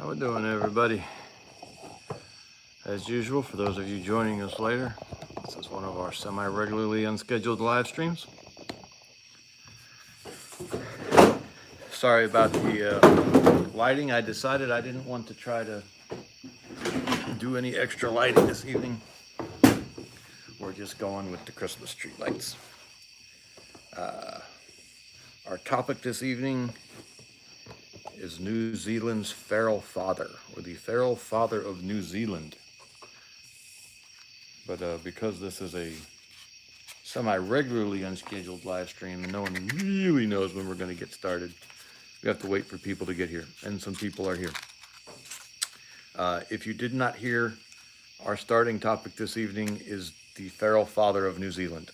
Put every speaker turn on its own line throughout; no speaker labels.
How we doing, everybody? As usual, for those of you joining us later, this is one of our semi-regularly unscheduled live streams. Sorry about the lighting. I decided I didn't want to try to do any extra lighting this evening. We're just going with the Christmas tree lights. Our topic this evening is New Zealand's feral father, or the feral father of New Zealand. But because this is a semi-regularly unscheduled live stream and no one really knows when we're going to get started, we have to wait for people to get here, and some people are here. If you did not hear, our starting topic this evening is the feral father of New Zealand.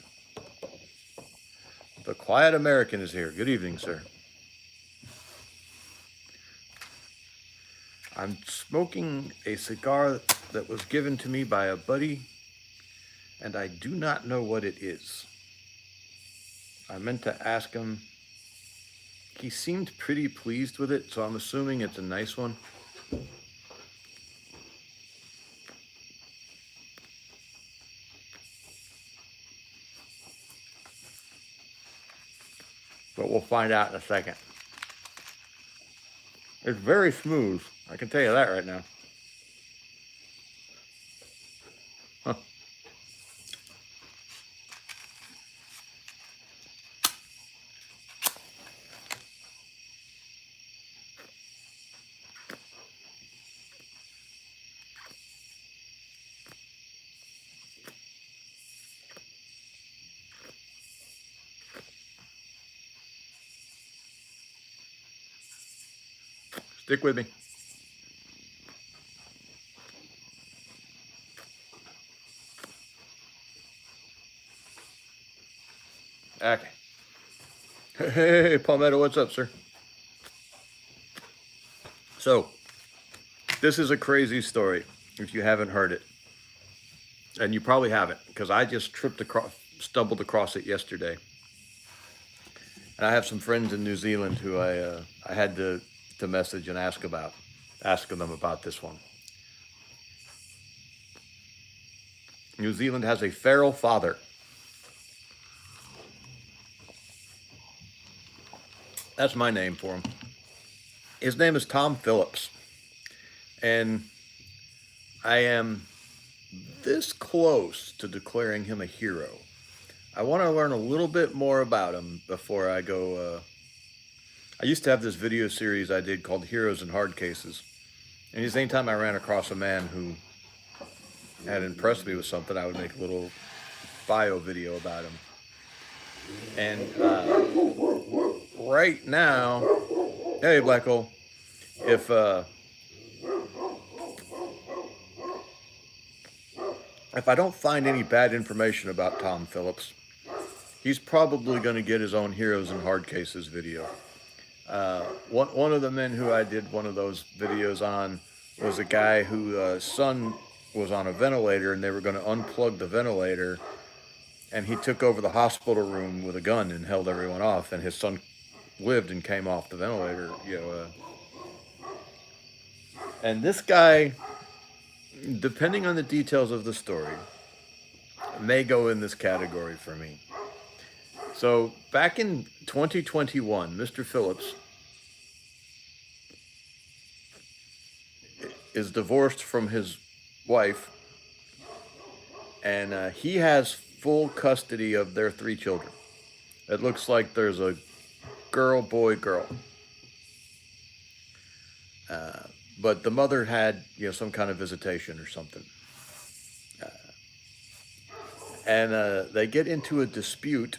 The Quiet American is here. Good evening, sir. I'm smoking a cigar that was given to me by a buddy, and I do not know what it is. I meant to ask him. He seemed pretty pleased with it, so I'm assuming it's a nice one. But we'll find out in a second. It's very smooth. I can tell you that right now. Huh. Stick with me. Okay. Hey, Palmetto, what's up, sir? So, this is a crazy story, if you haven't heard it. And you probably haven't, because I just stumbled across it yesterday. And I have some friends in New Zealand who I had to message and ask them about this one. New Zealand has a feral father. That's my name for him. His name is Tom Phillips. And I am this close to declaring him a hero. I want to learn a little bit more about him before I go. I used to have this video series I did called Heroes in Hard Cases. And anytime I ran across a man who had impressed me with something, I would make a little bio video about him. And right now, hey, Black Hole, if I don't find any bad information about Tom Phillips, he's probably going to get his own Heroes in Hard Cases video. One of the men who I did one of those videos on was a guy whose son was on a ventilator, and they were going to unplug the ventilator, and he took over the hospital room with a gun and held everyone off, and his son lived and came off the ventilator, and this guy, depending on the details of the story, may go in this category for me. So back in 2021, Mr. Phillips is divorced from his wife, and he has full custody of their 3 children. It looks like there's a girl, boy, girl. But the mother had, some kind of visitation or something. And they get into a dispute,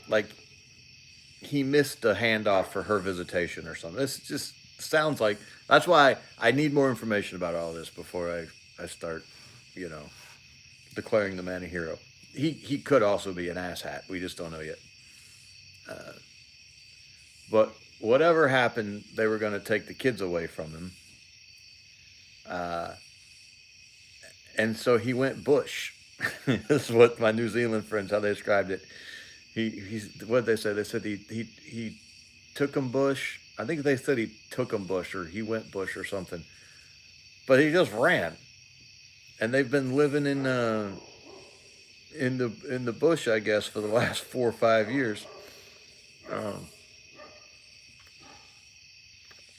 like he missed a handoff for her visitation or something. This just sounds like, that's why I need more information about all this before I start, declaring the man a hero. He could also be an asshat. We just don't know yet. But whatever happened, they were going to take the kids away from him. And so he went bush. This is what my New Zealand friends, how they described it. He's what they said. They said he took him bush, I think they said he took him bush or he went bush or something, but he just ran, and they've been living in the bush, I guess, for the last 4 or 5 years. Um,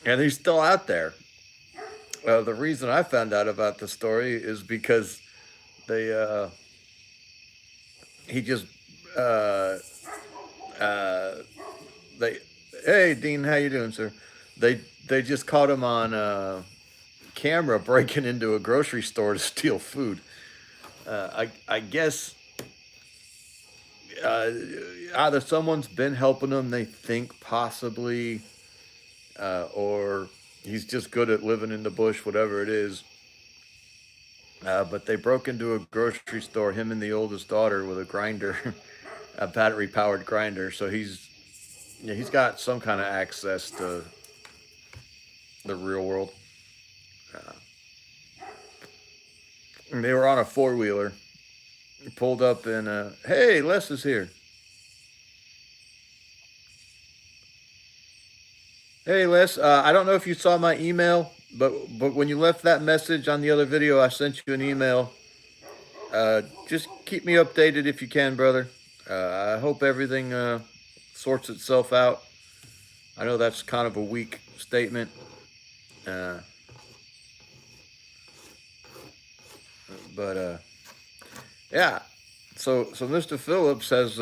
and he's still out there. The reason I found out about the story is because they he just uh, uh, they hey Dean, how you doing, sir? They just caught him on camera breaking into a grocery store to steal food. I guess uh, either someone's been helping him, they think possibly, or he's just good at living in the bush, whatever it is. But they broke into a grocery store, him and the oldest daughter, with a grinder, a battery powered grinder. So he's got some kind of access to the real world. Uh, and they were on a four wheeler, pulled up, and hey, Les is here. Hey, Les, I don't know if you saw my email, but when you left that message on the other video, I sent you an email. Just keep me updated if you can, brother. I hope everything sorts itself out. I know that's kind of a weak statement, uh, but yeah. So Mr. Phillips has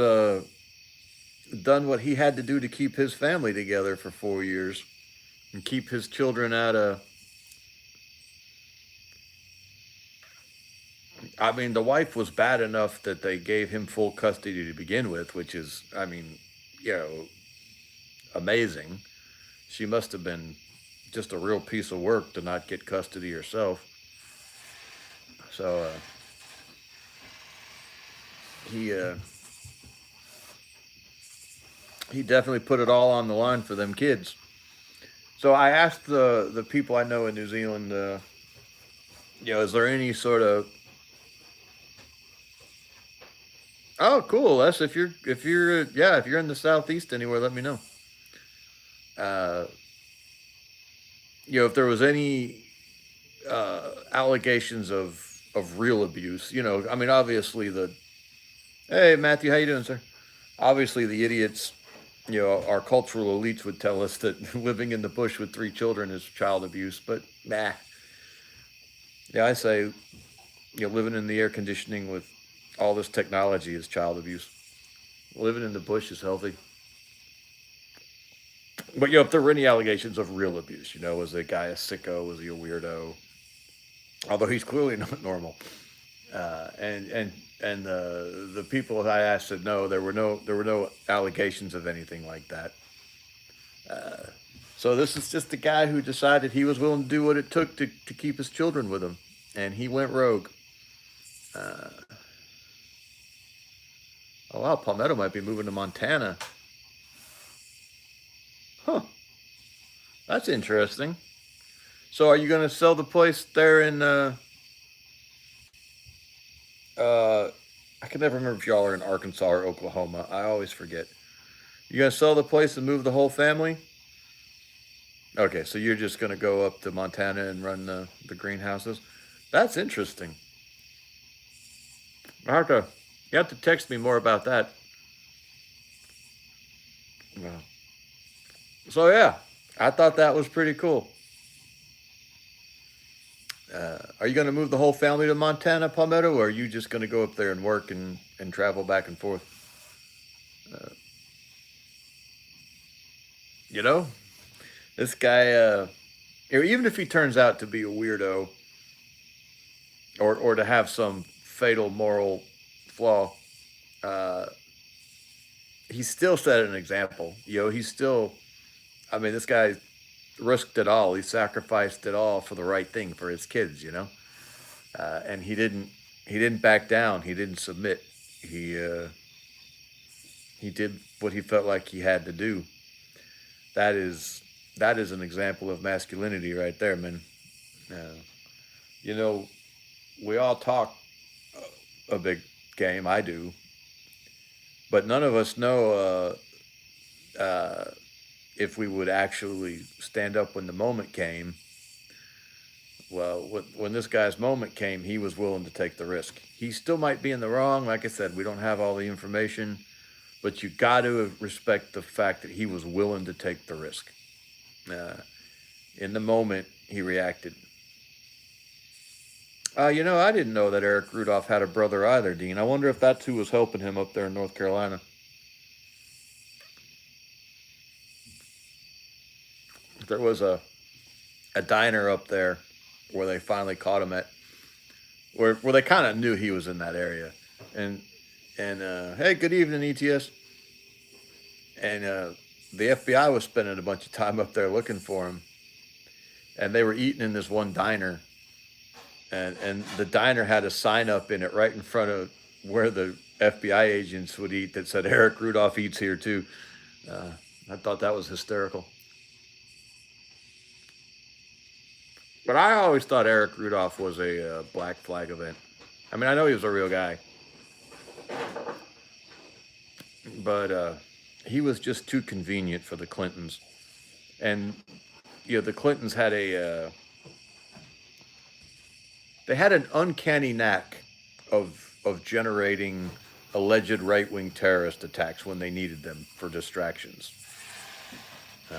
done what he had to do to keep his family together for 4 years and keep his children out of. I mean, the wife was bad enough that they gave him full custody to begin with, which is, I mean, you know, amazing. She must have been just a real piece of work to not get custody herself. So he he definitely put it all on the line for them kids. So I asked the people I know in New Zealand, is there any sort of oh cool, Les, if you're in the southeast anywhere, let me know. Uh, if there was any allegations of real abuse, I mean, obviously the hey Matthew, how you doing, sir? Obviously the idiots, our cultural elites would tell us that living in the bush with 3 children is child abuse, but nah. Yeah, I say, living in the air conditioning with all this technology is child abuse. Living in the bush is healthy. But if there were any allegations of real abuse, was the guy a sicko? Was he a weirdo? Although he's clearly not normal. And the people I asked said no, there were no allegations of anything like that. So this is just a guy who decided he was willing to do what it took to keep his children with him, and he went rogue. Uh, oh wow, Palmetto might be moving to Montana. Huh, that's interesting. So are you going to sell the place there in I can never remember if y'all are in Arkansas or Oklahoma. I always forget. You gonna sell the place and move the whole family? Okay, so you're just gonna go up to Montana and run the greenhouses. That's interesting. I have to. You have to text me more about that. Yeah. So yeah, I thought that was pretty cool. Are you going to move the whole family to Montana, Palmetto, or are you just going to go up there and work and travel back and forth? Uh, you know, this guy, even if he turns out to be a weirdo or to have some fatal moral flaw, uh, he still set an example. He's still, I mean, this guy risked it all. He sacrificed it all for the right thing for his kids, and he didn't back down. He didn't submit. He did what he felt like he had to do. That is that is an example of masculinity right there, man. Uh, you know, we all talk a big game. I do, but none of us know. if we would actually stand up when the moment came. Well, when this guy's moment came, he was willing to take the risk. He still might be in the wrong. Like I said, we don't have all the information, but you got to respect the fact that he was willing to take the risk. Uh, in the moment, he reacted. I didn't know that Eric Rudolph had a brother either, Dean. I wonder if that's who was helping him up there in North Carolina. There was a diner up there where they finally caught him at, where they kind of knew he was in that area, and hey, good evening, ETS, and the FBI was spending a bunch of time up there looking for him, and they were eating in this one diner, and the diner had a sign up in it right in front of where the FBI agents would eat that said Eric Rudolph eats here too. I thought that was hysterical. But I always thought Eric Rudolph was a Black Flag event. I mean, I know he was a real guy, but he was just too convenient for the Clintons. And the Clintons had they had an uncanny knack of generating alleged right wing terrorist attacks when they needed them for distractions. Uh,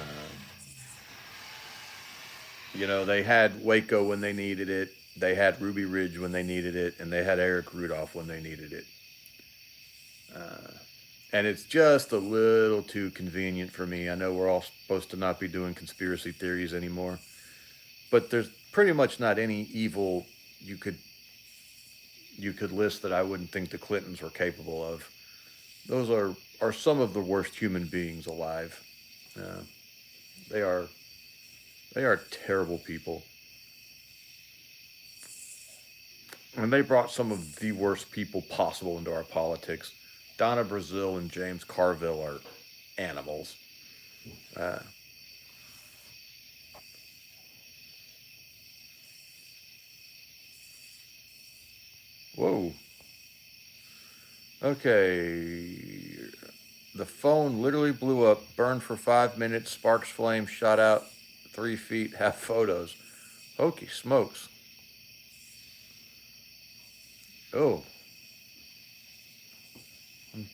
they had Waco when they needed it. They had Ruby Ridge when they needed it, and they had Eric Rudolph when they needed it. And it's just a little too convenient for me. I know we're all supposed to not be doing conspiracy theories anymore, but there's pretty much not any evil you could list that I wouldn't think the Clintons were capable of. Those are some of the worst human beings alive. They are terrible people. And they brought some of the worst people possible into our politics. Donna Brazile and James Carville are animals. Uh, Whoa. Okay. The phone literally blew up, burned for 5 minutes, sparks flames, shot out 3 feet, have photos. Hokey smokes. Oh. I'm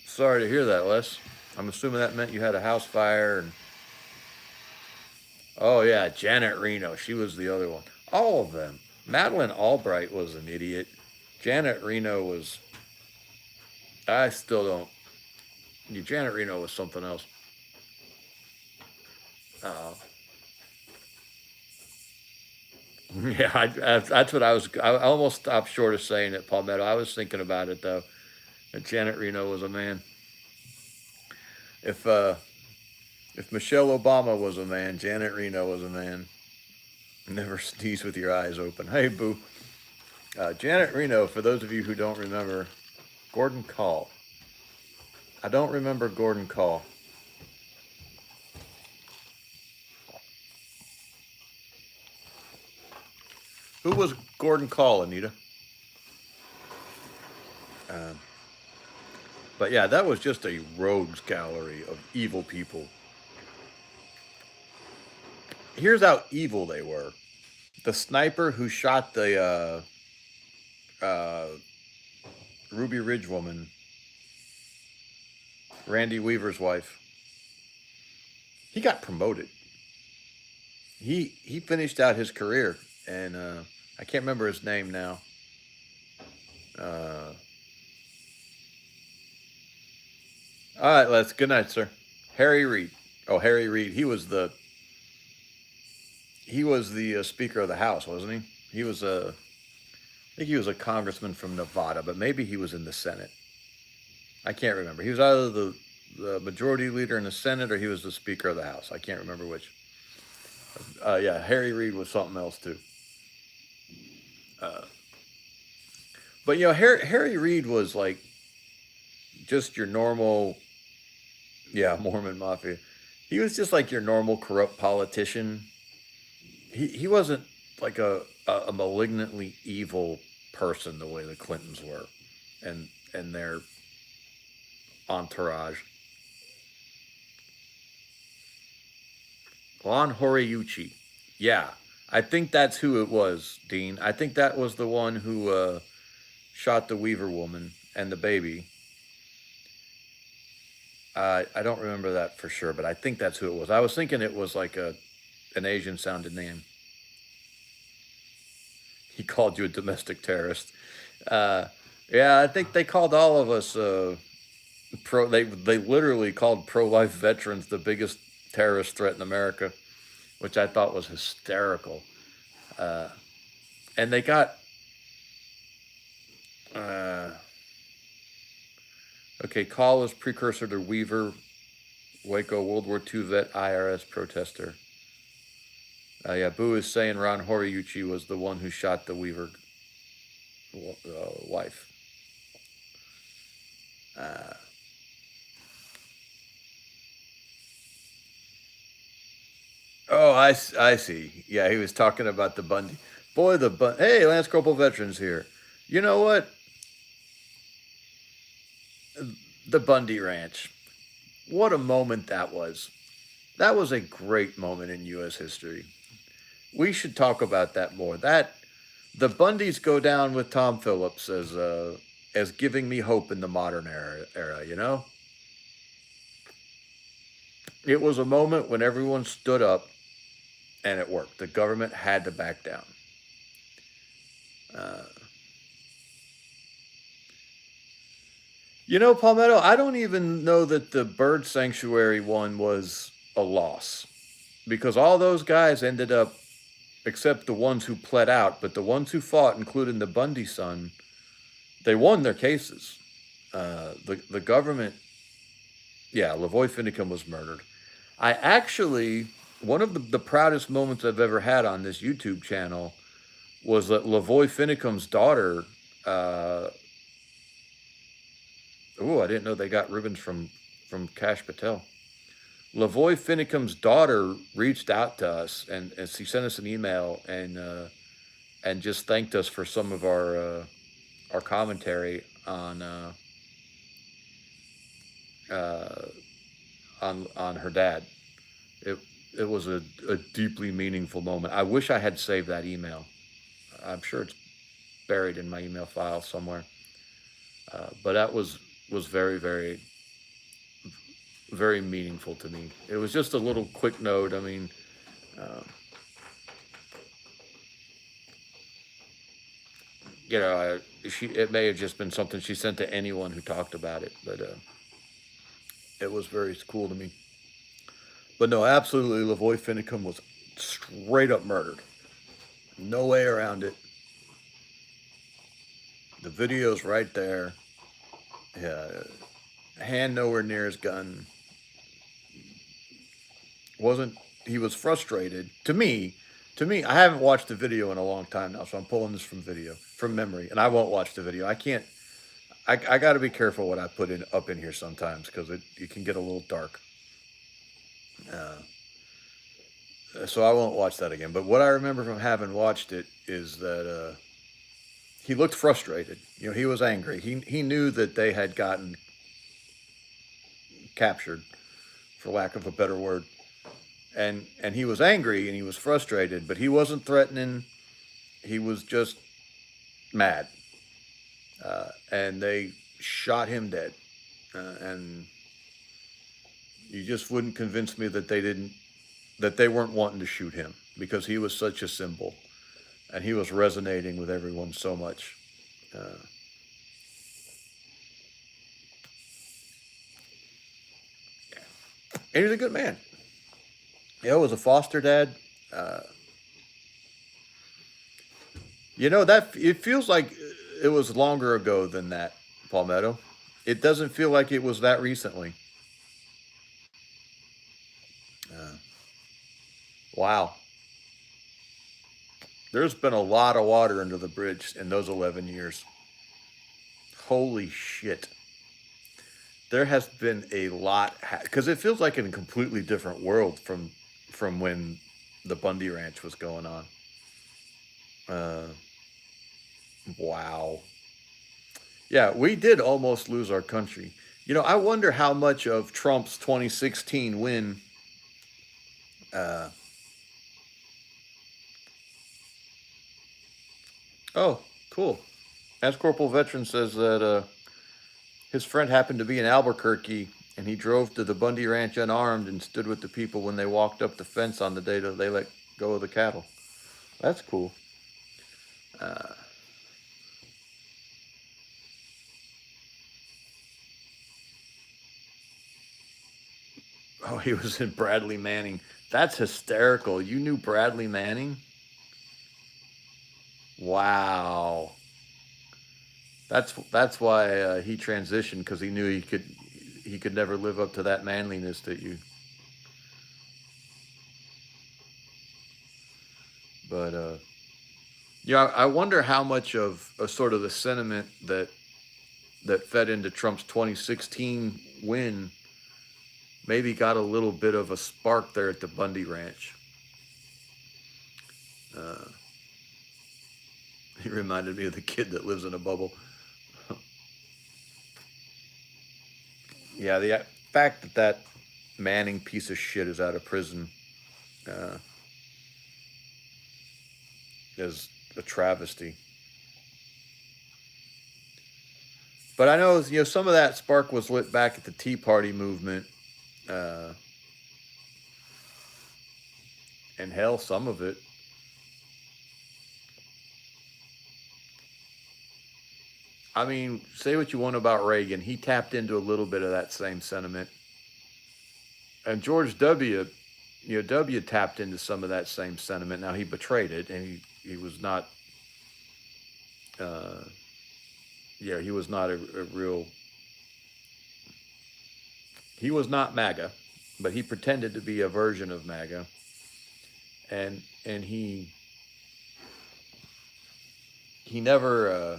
sorry to hear that, Les. I'm assuming that meant you had a house fire and oh yeah, Janet Reno. She was the other one. All of them. Madeleine Albright was an idiot. Janet Reno was. I still don't. Janet Reno was something else. Uh, yeah, that's what I was. I almost stopped short of saying it, Palmetto. I was thinking about it though. That Janet Reno was a man. If Michelle Obama was a man, Janet Reno was a man. Never sneeze with your eyes open. Hey, boo. Janet Reno, for those of you who don't remember, Gordon Call. I don't remember Gordon Call. Who was Gordon Call, Anita? Uh, but yeah, that was just a rogues gallery of evil people. Here's how evil they were. The sniper who shot the Ruby Ridge woman, Randy Weaver's wife, he got promoted. He finished out his career, and I can't remember his name now. Uh, all right, Les. Good night, sir. Harry Reid. Oh, Harry Reid. He was the Speaker of the House, wasn't he? I think he was a congressman from Nevada, but maybe he was in the Senate. I can't remember. He was either the majority leader in the Senate or he was the Speaker of the House. I can't remember which. Yeah, Harry Reid was something else too. Uh, but Harry Reid was like just your normal, yeah, Mormon Mafia. He was just like your normal corrupt politician. He wasn't like a malignantly evil person the way the Clintons were, and their entourage. Lon Horiuchi. Yeah, I think that's who it was, Dean. I think that was the one who shot the Weaver woman and the baby. I don't remember that for sure, but I think that's who it was. I was thinking it was like an Asian sounded name. He called you a domestic terrorist. Uh, yeah, I think they called all of us pro. They literally called pro life veterans the biggest terrorist threat in America, which I thought was hysterical. Uh, and they got uh, okay. Call was precursor to Weaver, Waco World War II vet, IRS protester. Yeah, Boo is saying Ron Horiuchi was the one who shot the Weaver wife. Uh, oh, I see. Yeah, he was talking about the Bundy. Boy, Hey, Lance Corporal Veterans here. You know what? The Bundy Ranch. What a moment that was. That was a great moment in U.S. history. We should talk about that more. The Bundys go down with Tom Phillips as giving me hope in the modern era. You know, it was a moment when everyone stood up and it worked. The government had to back down. Uh, Palmetto, I don't even know that the bird sanctuary one was a loss because all those guys ended up, except the ones who pled out, but the ones who fought, including the Bundy son, they won their cases. The government, yeah, Lavoy Finicum was murdered. I actually, one of the proudest moments I've ever had on this YouTube channel was that Lavoy Finicum's daughter. I didn't know they got ribbons from Cash Patel. Lavoy Finicum's daughter reached out to us and she sent us an email and just thanked us for some of our commentary uh, on her dad. It it was a deeply meaningful moment. I wish I had saved that email. I'm sure it's buried in my email file somewhere. But that was very very meaningful to me. It was just a little quick note. I mean, uh, it may have just been something she sent to anyone who talked about it, but it was very cool to me. But no, absolutely, Lavoy Finicum was straight up murdered. No way around it. The video's right there. Yeah, hand nowhere near his gun. Wasn't He was frustrated? To me, I haven't watched the video in a long time now, so I'm pulling this from memory, and I won't watch the video. I can't. I got to be careful what I put in up in here sometimes because it can get a little dark. Uh, so I won't watch that again. But what I remember from having watched it is that he looked frustrated. He was angry. He knew that they had gotten captured, for lack of a better word, and he was angry and he was frustrated. But he wasn't threatening. He was just mad, and they shot him dead. And you just wouldn't convince me that they weren't wanting to shoot him because he was such a symbol, and he was resonating with everyone so much. Uh, and he was a good man. Was a foster dad. Uh, that it feels like it was longer ago than that, Palmetto. It doesn't feel like it was that recently. Uh, wow. There's been a lot of water under the bridge in those 11 years. Holy shit. There has been a lot because it feels like in a completely different world from when the Bundy Ranch was going on. Uh, wow. Yeah, we did almost lose our country. I wonder how much of Trump's 2016 win Uh, oh, cool. As Corporal Veteran says that his friend happened to be in Albuquerque and he drove to the Bundy Ranch unarmed and stood with the people when they walked up the fence on the day that they let go of the cattle. That's cool. Uh, oh, he was in Bradley Manning. That's hysterical. You knew Bradley Manning? Wow. That's why he transitioned because he knew he could never live up to that manliness that you. But yeah, I wonder how much of sort of the sentiment that fed into Trump's 2016 win maybe got a little bit of a spark there at the Bundy Ranch. Uh, he reminded me of the kid that lives in a bubble. Yeah, the fact that Manning piece of shit is out of prison uh, is a travesty. But I know some of that spark was lit back at the Tea Party movement, uh, and hell, some of it. I mean, say what you want about Reagan, he tapped into a little bit of that same sentiment, and George W. W tapped into some of that same sentiment. Now he betrayed it, and he was not. Uh, yeah, he was not a real. He was not MAGA, but he pretended to be a version of MAGA, and he never.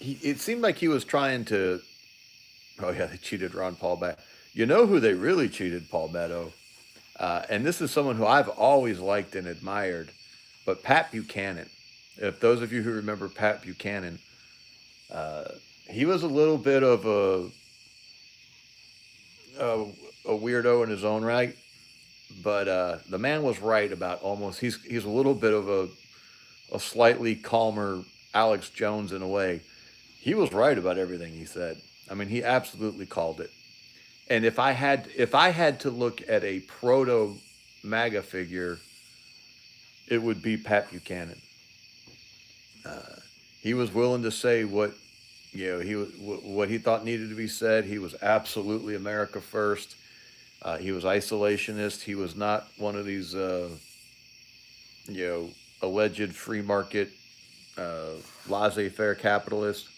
It seemed like he was trying to. Oh yeah, they cheated Ron Paul back. You know who they really cheated, Paul Beto, and this is someone who I've always liked and admired, but Pat Buchanan. If those of you who remember Pat Buchanan, uh, he was a little bit of a, a weirdo in his own right, but the man was right about almost. He's a little bit of a slightly calmer Alex Jones in a way. He was right about everything he said. I mean, he absolutely called it. And if I had to look at a proto MAGA figure, it would be Pat Buchanan. Uh, he was willing to say what he thought needed to be said. He was absolutely America first. He was isolationist. He was not one of these you know alleged free market uh, laissez-faire capitalists.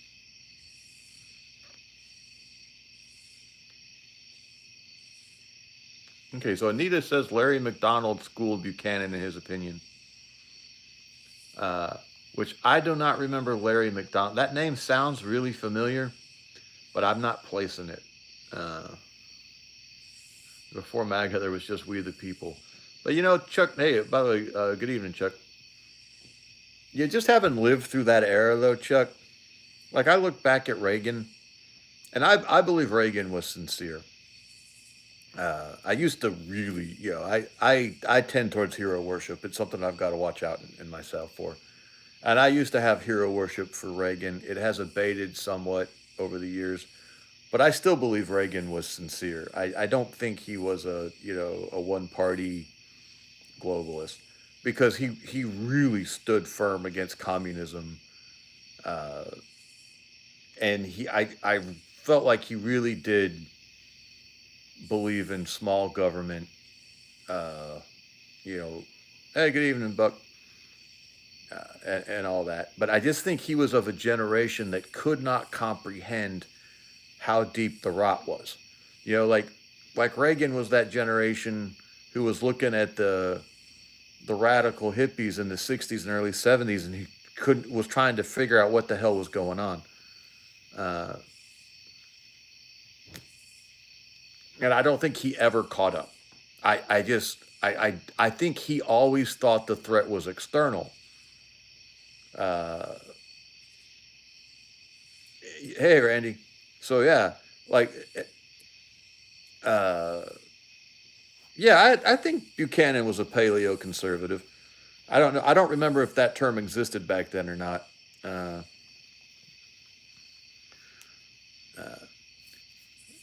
Okay, so Anita says Larry McDonald schooled Buchanan in his opinion, uh, which I do not remember Larry McDonald. That name sounds really familiar, but I'm not placing it. Uh, Before MAGA, there was just We the People. But Chuck, hey, by the way, good evening, Chuck. You just haven't lived through that era, though, Chuck. Like, I look back at Reagan, and I believe Reagan was sincere. I used to really, I tend towards hero worship. It's something I've got to watch out in myself for. And I used to have hero worship for Reagan. It has abated somewhat over the years, but I still believe Reagan was sincere. I don't think he was a one party globalist because he really stood firm against communism, uh, and I felt like he really did believe in small government. Uh, you know, hey, good evening, Buck, and all that. But I just think he was of a generation that could not comprehend how deep the rot was. Like Reagan was that generation who was looking at the radical hippies in the '60s and early '70s, and he couldn't was trying to figure out what the hell was going on. Uh, and I don't think he ever caught up. I think he always thought the threat was external. Uh, hey, Randy. So yeah, like Yeah, I think Buchanan was a paleo conservative. I don't know. I don't remember if that term existed back then or not. Uh,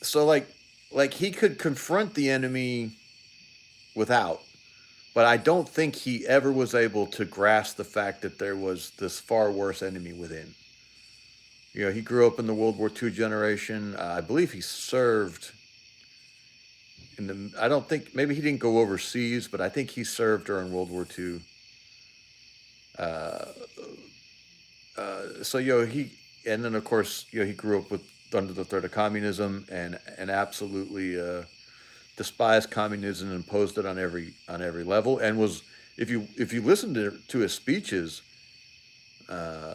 so like he could confront the enemy without, but I don't think he ever was able to grasp the fact that there was this far worse enemy within. You know, he grew up in the World War II generation. I believe he served in the. I don't think maybe he didn't go overseas, but I think he served during World War II. Uh, so he and then of course he grew up with under the threat of communism and absolutely despised communism and imposed it on every level and was if you listen to his speeches. Uh,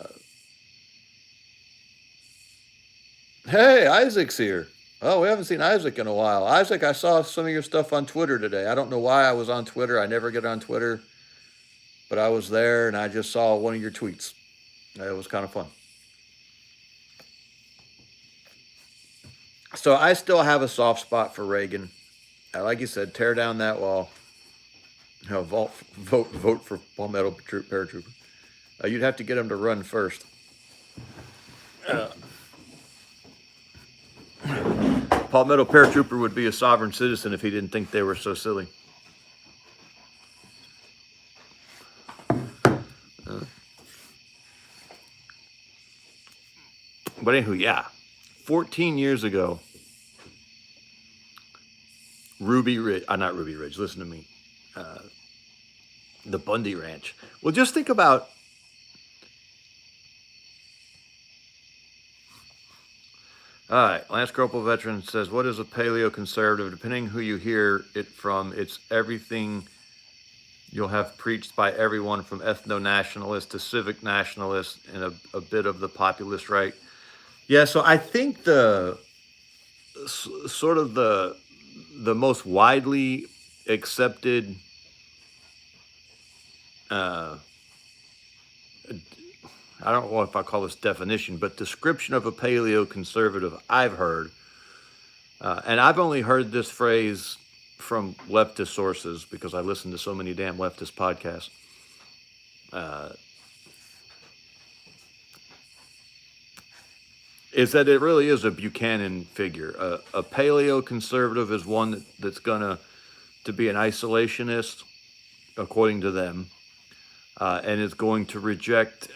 Hey, Isaac's here. Oh, we haven't seen Isaac in a while. Isaac, I saw some of your stuff on Twitter today. I don't know why I was on Twitter. I never get on Twitter, but I was there and I just saw one of your tweets. It was kind of fun. So I still have a soft spot for Reagan. Like you said, tear down that wall. Vote for Palmetto Paratrooper. You'd have to get him to run first. Palmetto Paratrooper would be a sovereign citizen if he didn't think they were so silly. But anywho, yeah. 14 years ago, Ruby Ridge, not Ruby Ridge, listen to me. The Bundy Ranch. Well, just think about all right, Lance Corporal Veteran says, what is a paleo conservative? Depending who you hear it from, it's everything you'll have preached by everyone from ethno-nationalist to civic nationalist and a bit of the populist right. Yeah, so I think the sort of the most widely accepted I don't know if I call this definition, but description of a paleo conservative I've heard, and I've only heard this phrase from leftist sources because I listen to so many damn leftist podcasts. Is that it really is a Buchanan figure. A paleo conservative is one that's gonna to be an isolationist, according to them, and is going to reject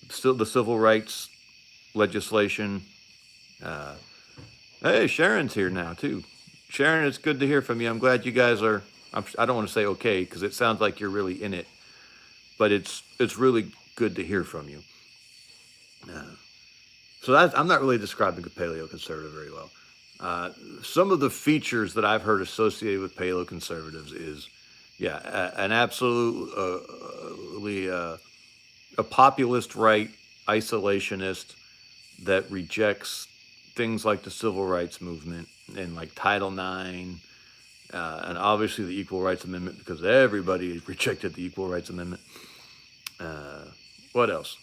still the civil rights legislation. Hey, Sharon's here now too. Sharon, it's good to hear from you. I'm glad you guys are. I don't want to say okay because it sounds like you're really in it, but it's really good to hear from you. So I'm not really describing a paleo conservative very well. Some of the features that I've heard associated with paleo conservatives is, an absolutely a populist right isolationist that rejects things like the civil rights movement and like Title IX, and obviously the Equal Rights Amendment because everybody rejected the Equal Rights Amendment. What else?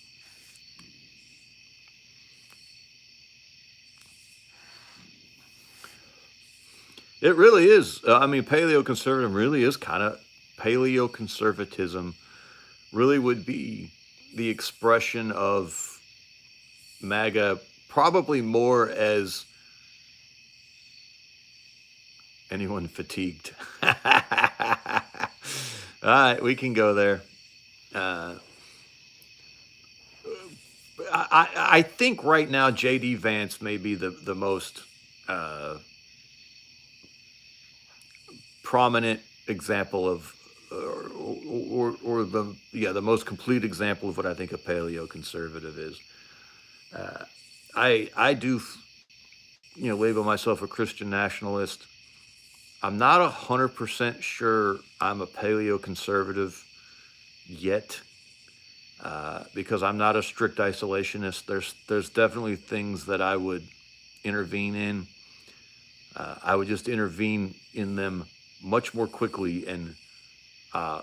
It really is. Paleo-conservative really is kind of paleo-conservatism. Really would be the expression of MAGA, probably more as anyone fatigued. All right, we can go there. I think right now J.D. Vance may be the most prominent example of, or the most complete example of what I think a paleo conservative is. I do, label myself a Christian nationalist. I'm not 100% sure I'm a paleo conservative yet, because I'm not a strict isolationist. There's definitely things that I would intervene in. I would just intervene in them much more quickly and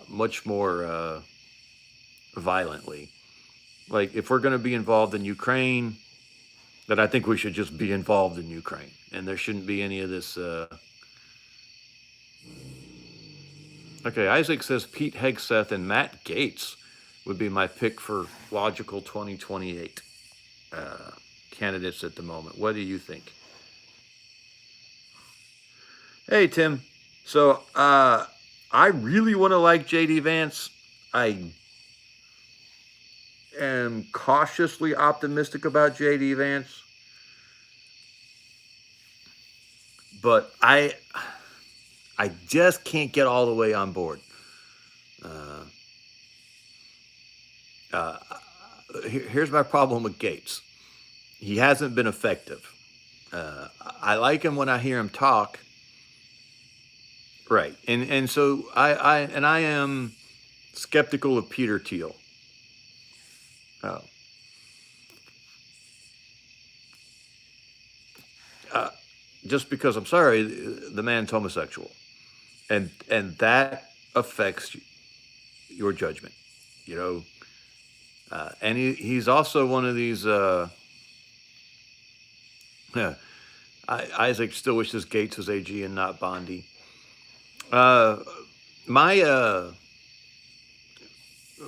much more violently. Like if we're going to be involved in Ukraine, that I think we should just be involved in Ukraine, and there shouldn't be any of this. Okay, Isaac says Pete Hegseth and Matt Gaetz would be my pick for logical 2028 candidates at the moment. What do you think? Hey, Tim. So, I really want to like JD Vance. I am cautiously optimistic about JD Vance, but I just can't get all the way on board. Uh, uh, Here's my problem with Gaetz. He hasn't been effective. I like him when I hear him talk. Right. And so I am skeptical of Peter Thiel. Uh, uh, just because I'm sorry, the man's homosexual, and that affects your judgment, you know. And he's also one of these. Isaac still wishes Gates was AG and not Bondi. Uh, my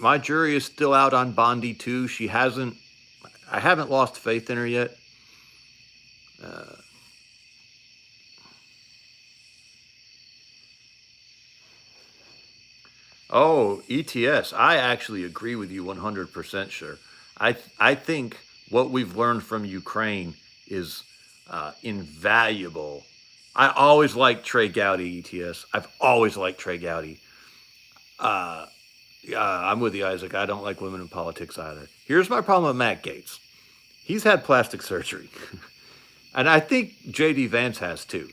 my jury is still out on Bondi too. She hasn't. I haven't lost faith in her yet. Uh, oh, ETS. I actually agree with you 100%. Sure. I think what we've learned from Ukraine is invaluable. I always liked Trey Gowdy, ETS. I've always liked Trey Gowdy. Uh, I'm with you, Isaac. I don't like women in politics either. Here's my problem with Matt Gaetz. He's had plastic surgery. And I think JD Vance has too.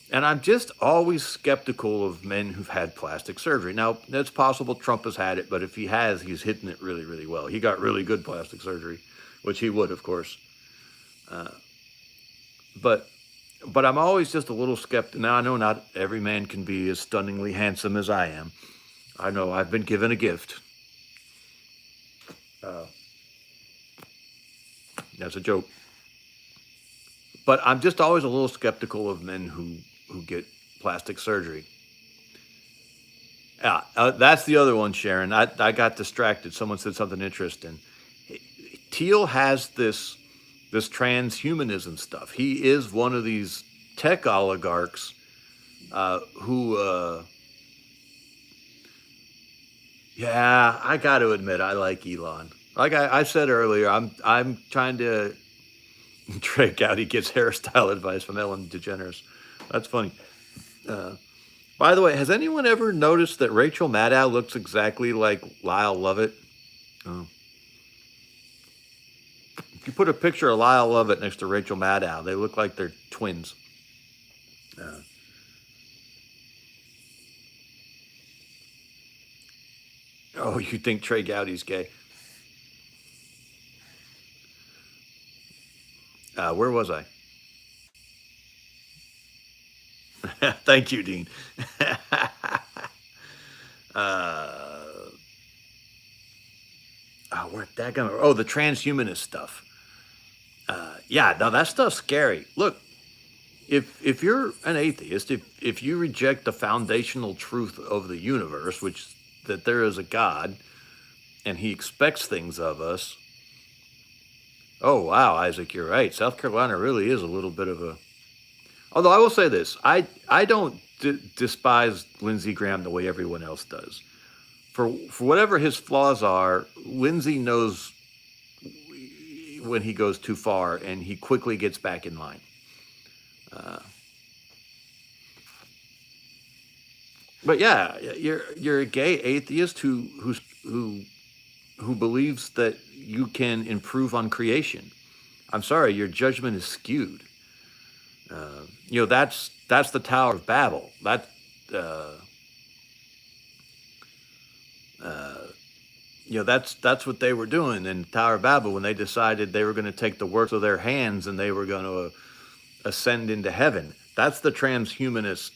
And I'm just always skeptical of men who've had plastic surgery. Now, it's possible Trump has had it, but if he has, he's hitting it really, really well. He got really good plastic surgery, which he would, of course. Uh, but but I'm always just a little skeptical. Now, I know not every man can be as stunningly handsome as I am. I know I've been given a gift. Uh, that's a joke. But I'm just always a little skeptical of men who get plastic surgery. Yeah, that's the other one, Sharon. I got distracted. Someone said something interesting. Thiel has this transhumanism stuff. He is one of these tech oligarchs who, yeah, I got to admit, I like Elon. Like I said earlier, I'm trying to. Trey Gowdy gets hairstyle advice from Ellen DeGeneres. That's funny. Uh, by the way, has anyone ever noticed that Rachel Maddow looks exactly like Lyle Lovett? Oh. If you put a picture of Lyle Lovett next to Rachel Maddow, they look like they're twins. Uh, oh, you think Trey Gowdy's gay? Where was I? Thank you, Dean. uh, where that going? Oh, the transhumanist stuff. Yeah, now that stuff's scary. Look, if you're an atheist, if you reject the foundational truth of the universe, which that there is a God and He expects things of us. Oh wow, Isaac, you're right. South Carolina really is a little bit of a. Although I will say this, I don't despise Lindsey Graham the way everyone else does. For whatever his flaws are, Lindsey knows when he goes too far, and he quickly gets back in line. Uh, but yeah, you're a gay atheist who believes that you can improve on creation. I'm sorry, your judgment is skewed. That's the Tower of Babel. Uh, uh, that's what they were doing in Tower of Babel when they decided they were going to take the works of their hands and they were going to ascend into heaven. That's the transhumanist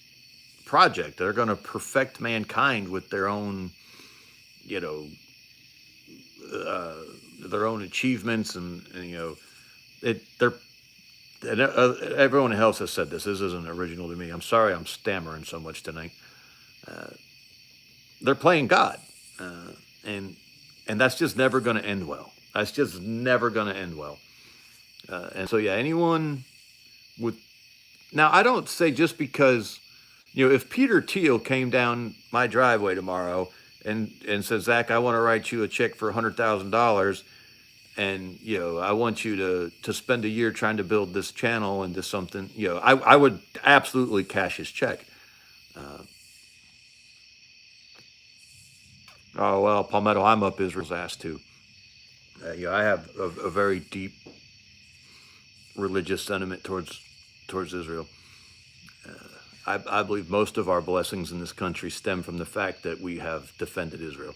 project. They're going to perfect mankind with their own, you know, uh, their own achievements and they're and everyone else has said this. This isn't original to me. I'm sorry, I'm stammering so much tonight. They're playing God, uh, and and that's just never going to end well. That's just never going to end well. And so yeah, anyone with now, I don't say just because if Peter Thiel came down my driveway tomorrow and said, Zach, I want to write you a check for $100,000, and I want you to spend a year trying to build this channel into something. I would absolutely cash his check. Uh, oh well, Palmetto, I'm up Israel's ass too. I have a very deep religious sentiment towards Israel. I believe most of our blessings in this country stem from the fact that we have defended Israel.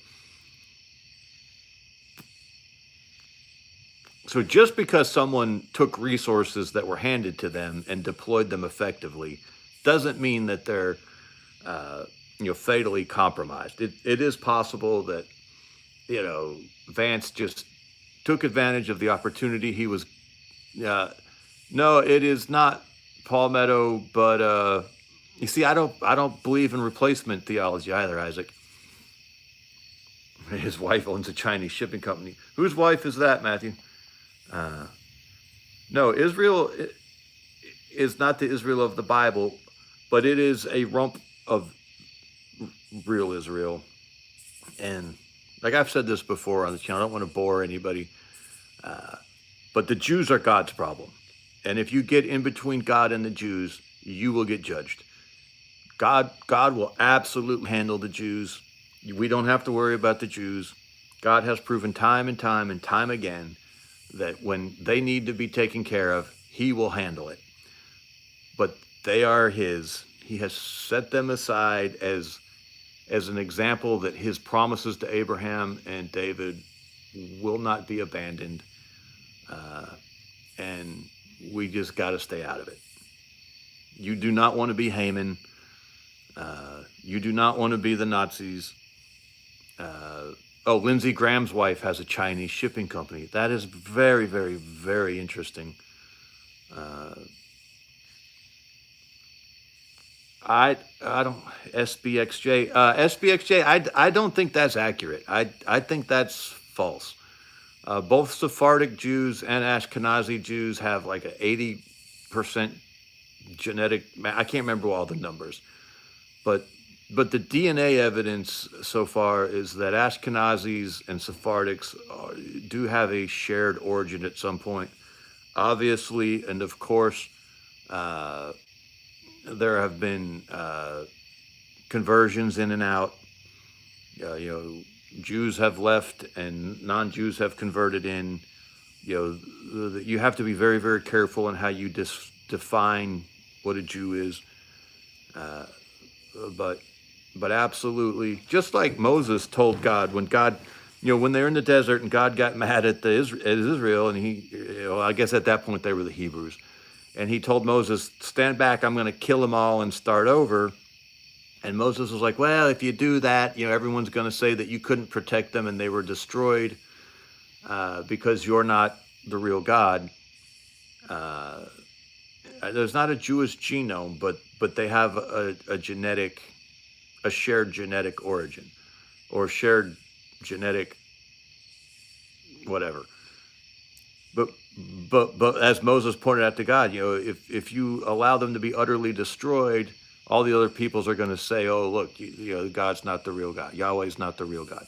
So just because someone took resources that were handed to them and deployed them effectively doesn't mean that they're fatally compromised. It is possible that Vance just took advantage of the opportunity he was. No, it is not Palmetto, but you see, I don't believe in replacement theology either, Isaac. His wife owns a Chinese shipping company. Whose wife is that, Matthew? Uh, no, Israel is not the Israel of the Bible, but it is a rump of real Israel. And like I've said this before on the channel, I don't want to bore anybody, but the Jews are God's problem. And if you get in between God and the Jews, you will get judged. God will absolutely handle the Jews. We don't have to worry about the Jews. God has proven time and time and time again that when they need to be taken care of, he will handle it. But they are his. He has set them aside as an example that his promises to Abraham and David will not be abandoned. And we just got to stay out of it. You do not want to be Haman. You do not want to be the Nazis. Lindsey Graham's wife has a Chinese shipping company. That is very, very, very interesting. I don't SBXJ. I don't think that's accurate. I think that's false. Both Sephardic Jews and Ashkenazi Jews have like a 80% genetic. I can't remember all the numbers, but the DNA evidence so far is that Ashkenazis and Sephardics do have a shared origin at some point, obviously, and of course, there have been conversions in and out. Jews have left and non-Jews have converted in. You have to be very, very careful in how you define what a Jew is. But absolutely, just like Moses told God when they're in the desert and God got mad at Israel, and I guess at that point they were the Hebrews, and he told Moses, "Stand back, I'm going to kill them all and start over." And Moses was like, "Well, if you do that, everyone's going to say that you couldn't protect them and they were destroyed because you're not the real God." There's not a Jewish genome, but they have a shared genetic origin, or shared genetic whatever. But as Moses pointed out to God, if you allow them to be utterly destroyed, all the other peoples are going to say, "Oh, look, God's not the real God. Yahweh's not the real God."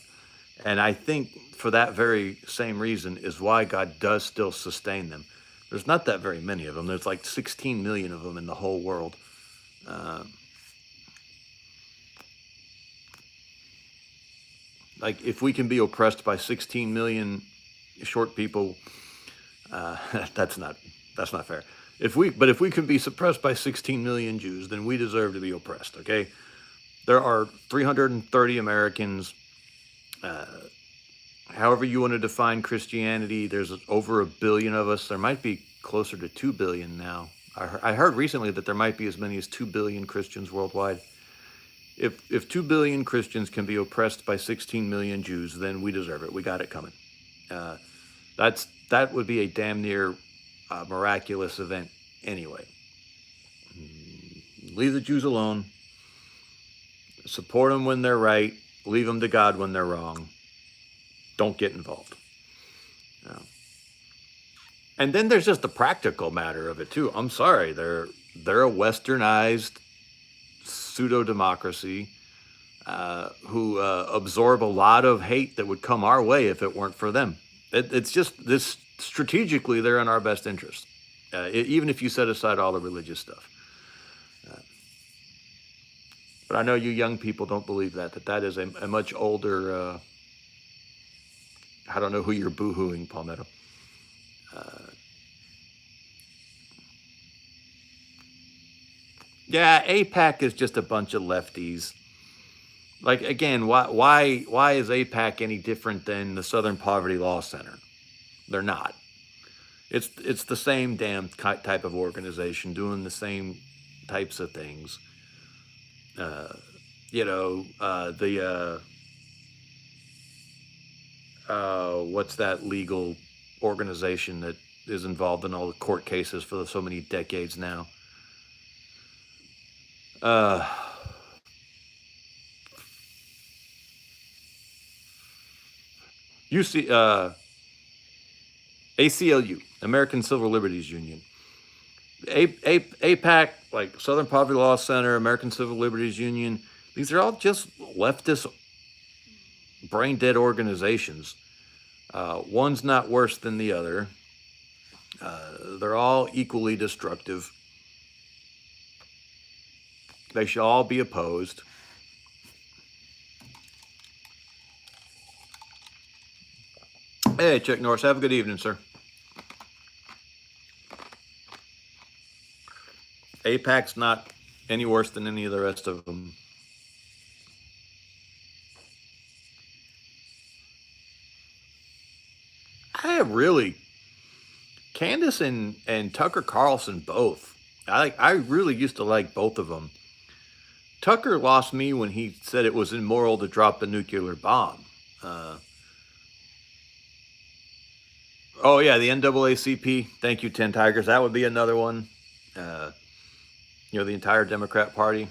And I think for that very same reason is why God does still sustain them. There's not that very many of them. There's like 16 million of them in the whole world. Like if we can be oppressed by 16 million short people, that's not fair. If we can be suppressed by 16 million Jews, then we deserve to be oppressed. Okay, there are 330 Americans. However you want to define Christianity, there's over 1 billion of us. There might be closer to 2 billion now. I heard recently that there might be as many as 2 billion Christians worldwide. If 2 billion Christians can be oppressed by 16 million Jews, then we deserve it. We got it coming. That would be a damn near a miraculous event anyway. Leave the Jews alone. Support them when they're right. Leave them to God when they're wrong. Don't get involved. And then there's just the practical matter of it too. I'm sorry, they're a westernized pseudo democracy who absorb a lot of hate that would come our way if it weren't for them. It's just this strategically, they're in our best interest, even if you set aside all the religious stuff. But I know you young people don't believe that is a much older. I don't know who you're boo-hooing, Palmetto. Yeah, AIPAC is just a bunch of lefties. Like again, why is AIPAC any different than the Southern Poverty Law Center? They're not. It's the same damn type of organization doing the same types of things. What's that legal organization that is involved in all the court cases for so many decades now? ACLU, American Civil Liberties Union. AIPAC, like Southern Poverty Law Center, American Civil Liberties Union, these are all just leftist, brain-dead organizations. One's not worse than the other. They're all equally destructive. They should all be opposed. Hey, Chuck Norris, have a good evening, sir. AIPAC's not any worse than any of the rest of them. Candace and Tucker Carlson both. I really used to like both of them. Tucker lost me when he said it was immoral to drop the nuclear bomb. Oh yeah, the NAACP. Thank you, 10 Tigers. That would be another one. The entire Democrat Party.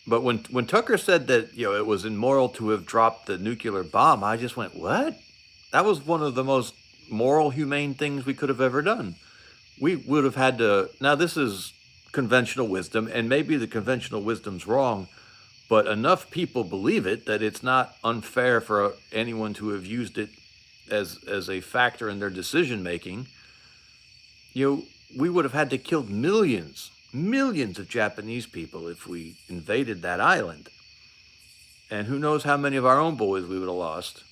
But when Tucker said that it was immoral to have dropped the nuclear bomb, I just went, what? That was one of the most moral, humane things we could have ever done. We would have had to. Now this is conventional wisdom, and maybe the conventional wisdom's wrong, but enough people believe it that it's not unfair for anyone to have used it as a factor in their decision making. We would have had to kill millions of Japanese people if we invaded that island. And who knows how many of our own boys we would have lost.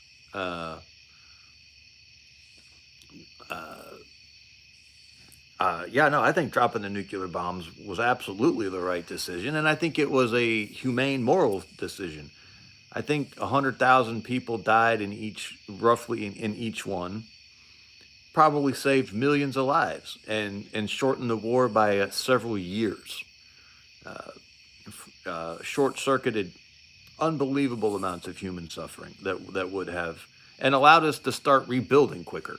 I think dropping the nuclear bombs was absolutely the right decision, and I think it was a humane, moral decision. I think 100,000 people died roughly in each one. Probably saved millions of lives and shortened the war by several years. Short-circuited unbelievable amounts of human suffering that would have, and allowed us to start rebuilding quicker.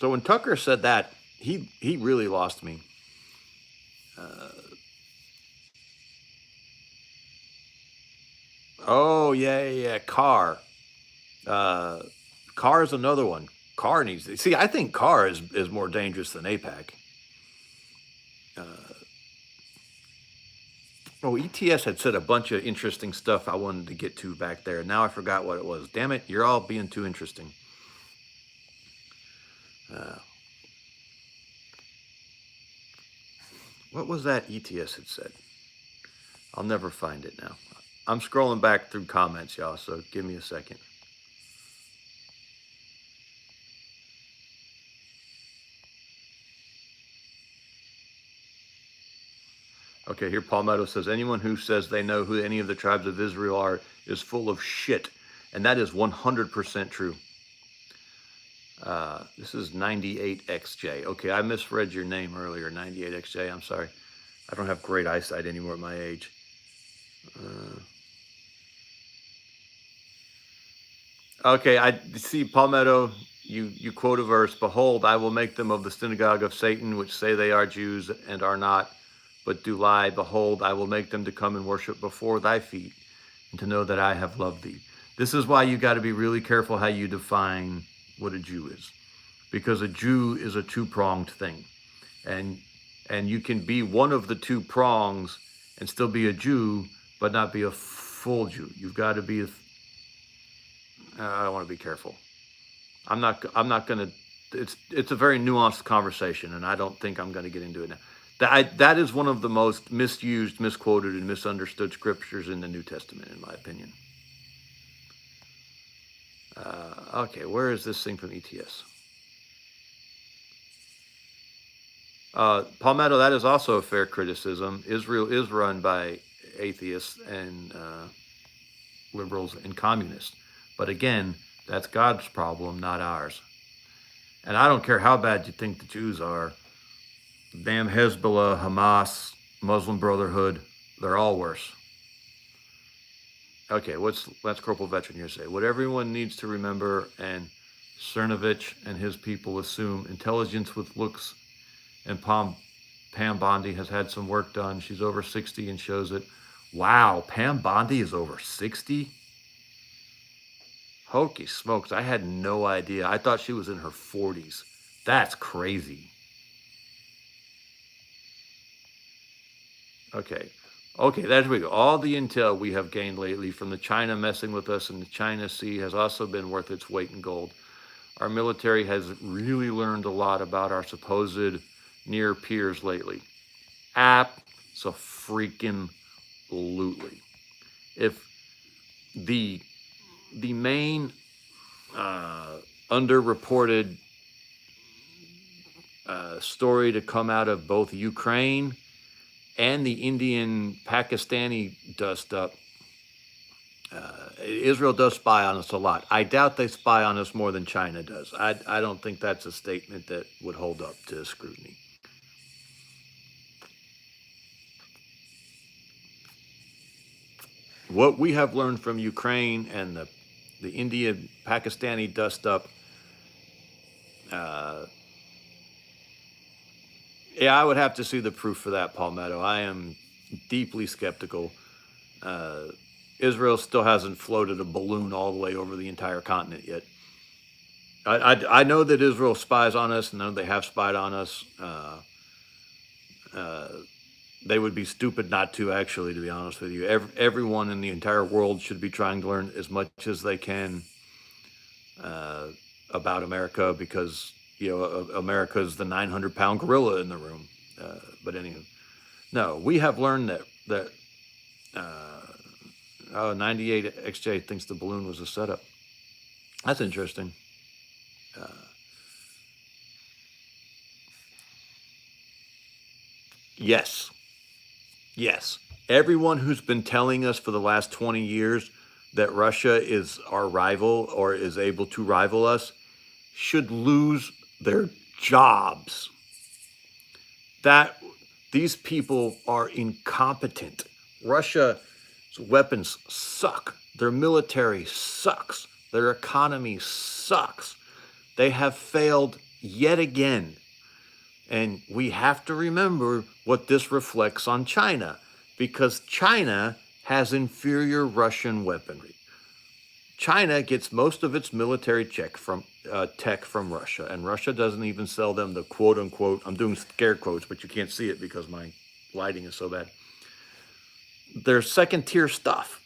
So when Tucker said that, he really lost me. Carr. Carr is another one. Carr needs to see. I think Carr is more dangerous than AIPAC. ETS had said a bunch of interesting stuff I wanted to get to back there. Now I forgot what it was. Damn it, you're all being too interesting. What was that ETS had said? I'll never find it now. I'm scrolling back through comments, y'all, so give me a second. Okay, here Palmetto says, anyone who says they know who any of the tribes of Israel are is full of shit. And that is 100% true. This is 98XJ. Okay, I misread your name earlier, 98XJ. I'm sorry. I don't have great eyesight anymore at my age. Okay, I see, Palmetto. You quote a verse. Behold, I will make them of the synagogue of Satan, which say they are Jews and are not, but do lie. Behold, I will make them to come and worship before thy feet, and to know that I have loved thee. This is why you got to be really careful how you define what a Jew is, because a Jew is a two-pronged thing, and you can be one of the two prongs and still be a Jew, but not be a full Jew. You've got to be. I want to be careful. I'm not. I'm not going to. It's a very nuanced conversation, and I don't think I'm going to get into it now. That is one of the most misused, misquoted, and misunderstood scriptures in the New Testament, in my opinion. Okay, where is this thing from ETS? Palmetto, that is also a fair criticism. Israel is run by atheists and liberals and communists. But again, that's God's problem, not ours. And I don't care how bad you think the Jews are. Damn Hezbollah, Hamas, Muslim Brotherhood, they're all worse. Okay, let's Corporal Veteran here say. What everyone needs to remember, and Cernovich and his people assume, intelligence with looks, and Pam Bondi has had some work done. She's over 60 and shows it. Wow, Pam Bondi is over 60? Hokey smokes, I had no idea. I thought she was in her 40s. That's crazy. Okay, there we go. All the intel we have gained lately from the China messing with us in the China Sea has also been worth its weight in gold. Our military has really learned a lot about our supposed near peers lately. Abso-freaking-lutely. If the main underreported story to come out of both Ukraine and the Indian-Pakistani dust-up, Israel does spy on us a lot. I doubt they spy on us more than China does. I don't think that's a statement that would hold up to scrutiny. What we have learned from Ukraine and the India-Pakistani dust-up, yeah, I would have to see the proof for that, Palmetto. I am deeply skeptical. Israel still hasn't floated a balloon all the way over the entire continent yet. I know that Israel spies on us. No, they have spied on us. They would be stupid not to, actually, to be honest with you. Everyone in the entire world should be trying to learn as much as they can about America, because America is the 900-pound gorilla in the room. But anyway, no, we have learned that 98 XJ thinks the balloon was a setup. That's interesting. Yes. Everyone who's been telling us for the last 20 years that Russia is our rival or is able to rival us should lose their jobs. That these people are incompetent. Russia's weapons suck. Their military sucks. Their economy sucks. They have failed yet again. And we have to remember what this reflects on China, because China has inferior Russian weaponry. China gets most of its military tech from Russia, and Russia doesn't even sell them the quote-unquote, I'm doing scare quotes, but you can't see it because my lighting is so bad, their second-tier stuff.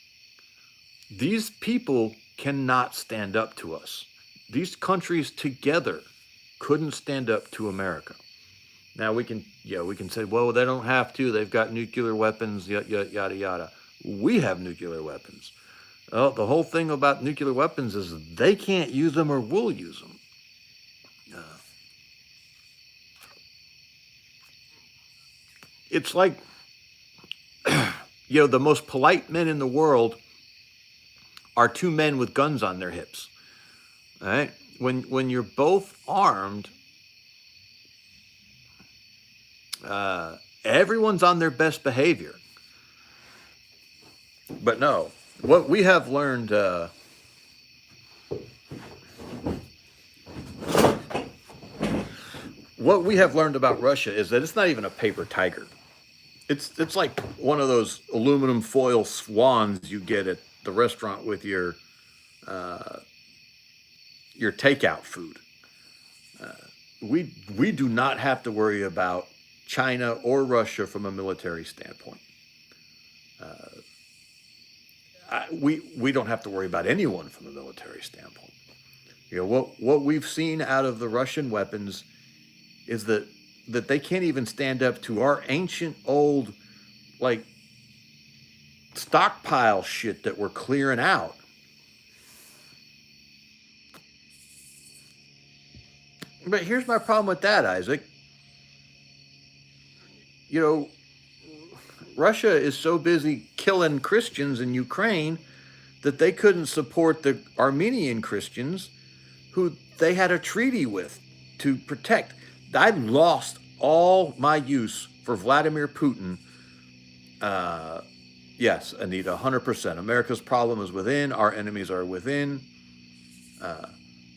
These people cannot stand up to us. These countries together couldn't stand up to America. Now we can say, well, they don't have to. They've got nuclear weapons, yada, yada. We have nuclear weapons. Well, the whole thing about nuclear weapons is they can't use them or will use them. It's like, the most polite men in the world are two men with guns on their hips. All right? When you're both armed, everyone's on their best behavior. But no, what we have learned what we have learned about Russia is that it's not even a paper tiger. It's like one of those aluminum foil swans you get at the restaurant with your takeout food. We do not have to worry about China or Russia from a military standpoint. We don't have to worry about anyone from a military standpoint. You know what we've seen out of the Russian weapons is that they can't even stand up to our ancient old like stockpile shit that we're clearing out. But here's my problem with that, Isaac. You know, Russia is so busy killing Christians in Ukraine that they couldn't support the Armenian Christians who they had a treaty with to protect. I lost all my use for Vladimir Putin. Yes, Anita, 100%. America's problem is within, our enemies are within.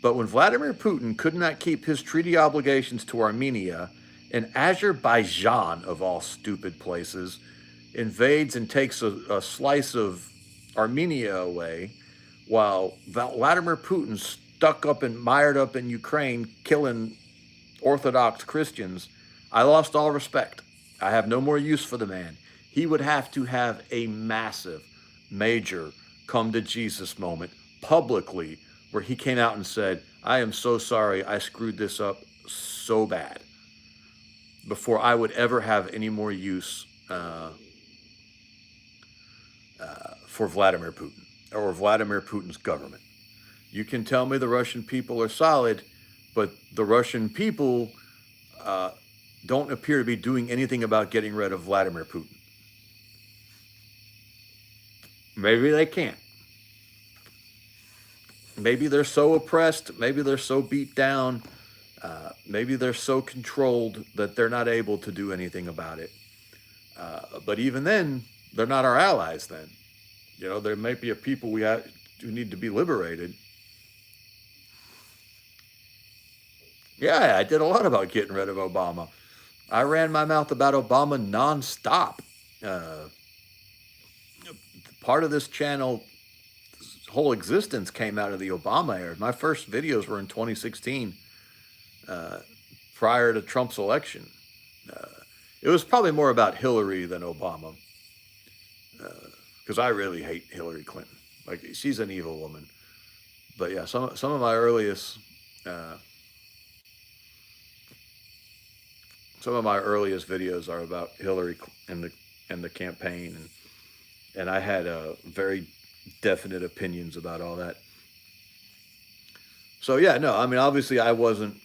But when Vladimir Putin could not keep his treaty obligations to Armenia, and Azerbaijan, of all stupid places, invades and takes a slice of Armenia away, while Vladimir Putin stuck up and mired up in Ukraine, killing Orthodox Christians, I lost all respect. I have no more use for the man. He would have to have a massive, major come to Jesus moment publicly where he came out and said, I am so sorry, I screwed this up so bad, before I would ever have any more use for Vladimir Putin or Vladimir Putin's government. You can tell me the Russian people are solid, but the Russian people don't appear to be doing anything about getting rid of Vladimir Putin. Maybe they can't. Maybe they're so oppressed, maybe they're so beat down, maybe they're so controlled that they're not able to do anything about it. But even then, they're not our allies then. You know, there might be a people who need to be liberated. Yeah, I did a lot about getting rid of Obama. I ran my mouth about Obama nonstop. Part of this channel whole existence came out of the Obama era. My first videos were in 2016, prior to Trump's election. It was probably more about Hillary than Obama, because I really hate Hillary Clinton. Like, she's an evil woman. But yeah, some of my earliest videos are about Hillary and the campaign, and I had very definite opinions about all that. So yeah, no, I mean, obviously I wasn't,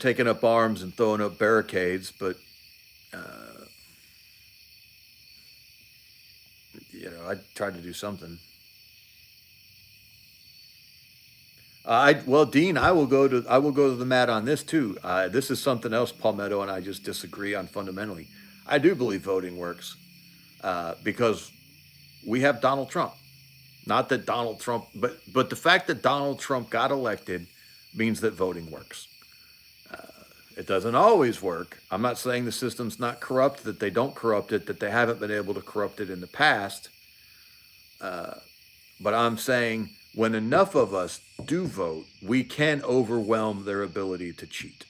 taking up arms and throwing up barricades, but I tried to do something. Well, Dean, I will go to the mat on this too. This is something else Palmetto and I just disagree on fundamentally. I do believe voting works because we have Donald Trump. Not that Donald Trump, but the fact that Donald Trump got elected means that voting works. It doesn't always work. I'm not saying the system's not corrupt, that they don't corrupt it, that they haven't been able to corrupt it in the past. But I'm saying when enough of us do vote, we can overwhelm their ability to cheat.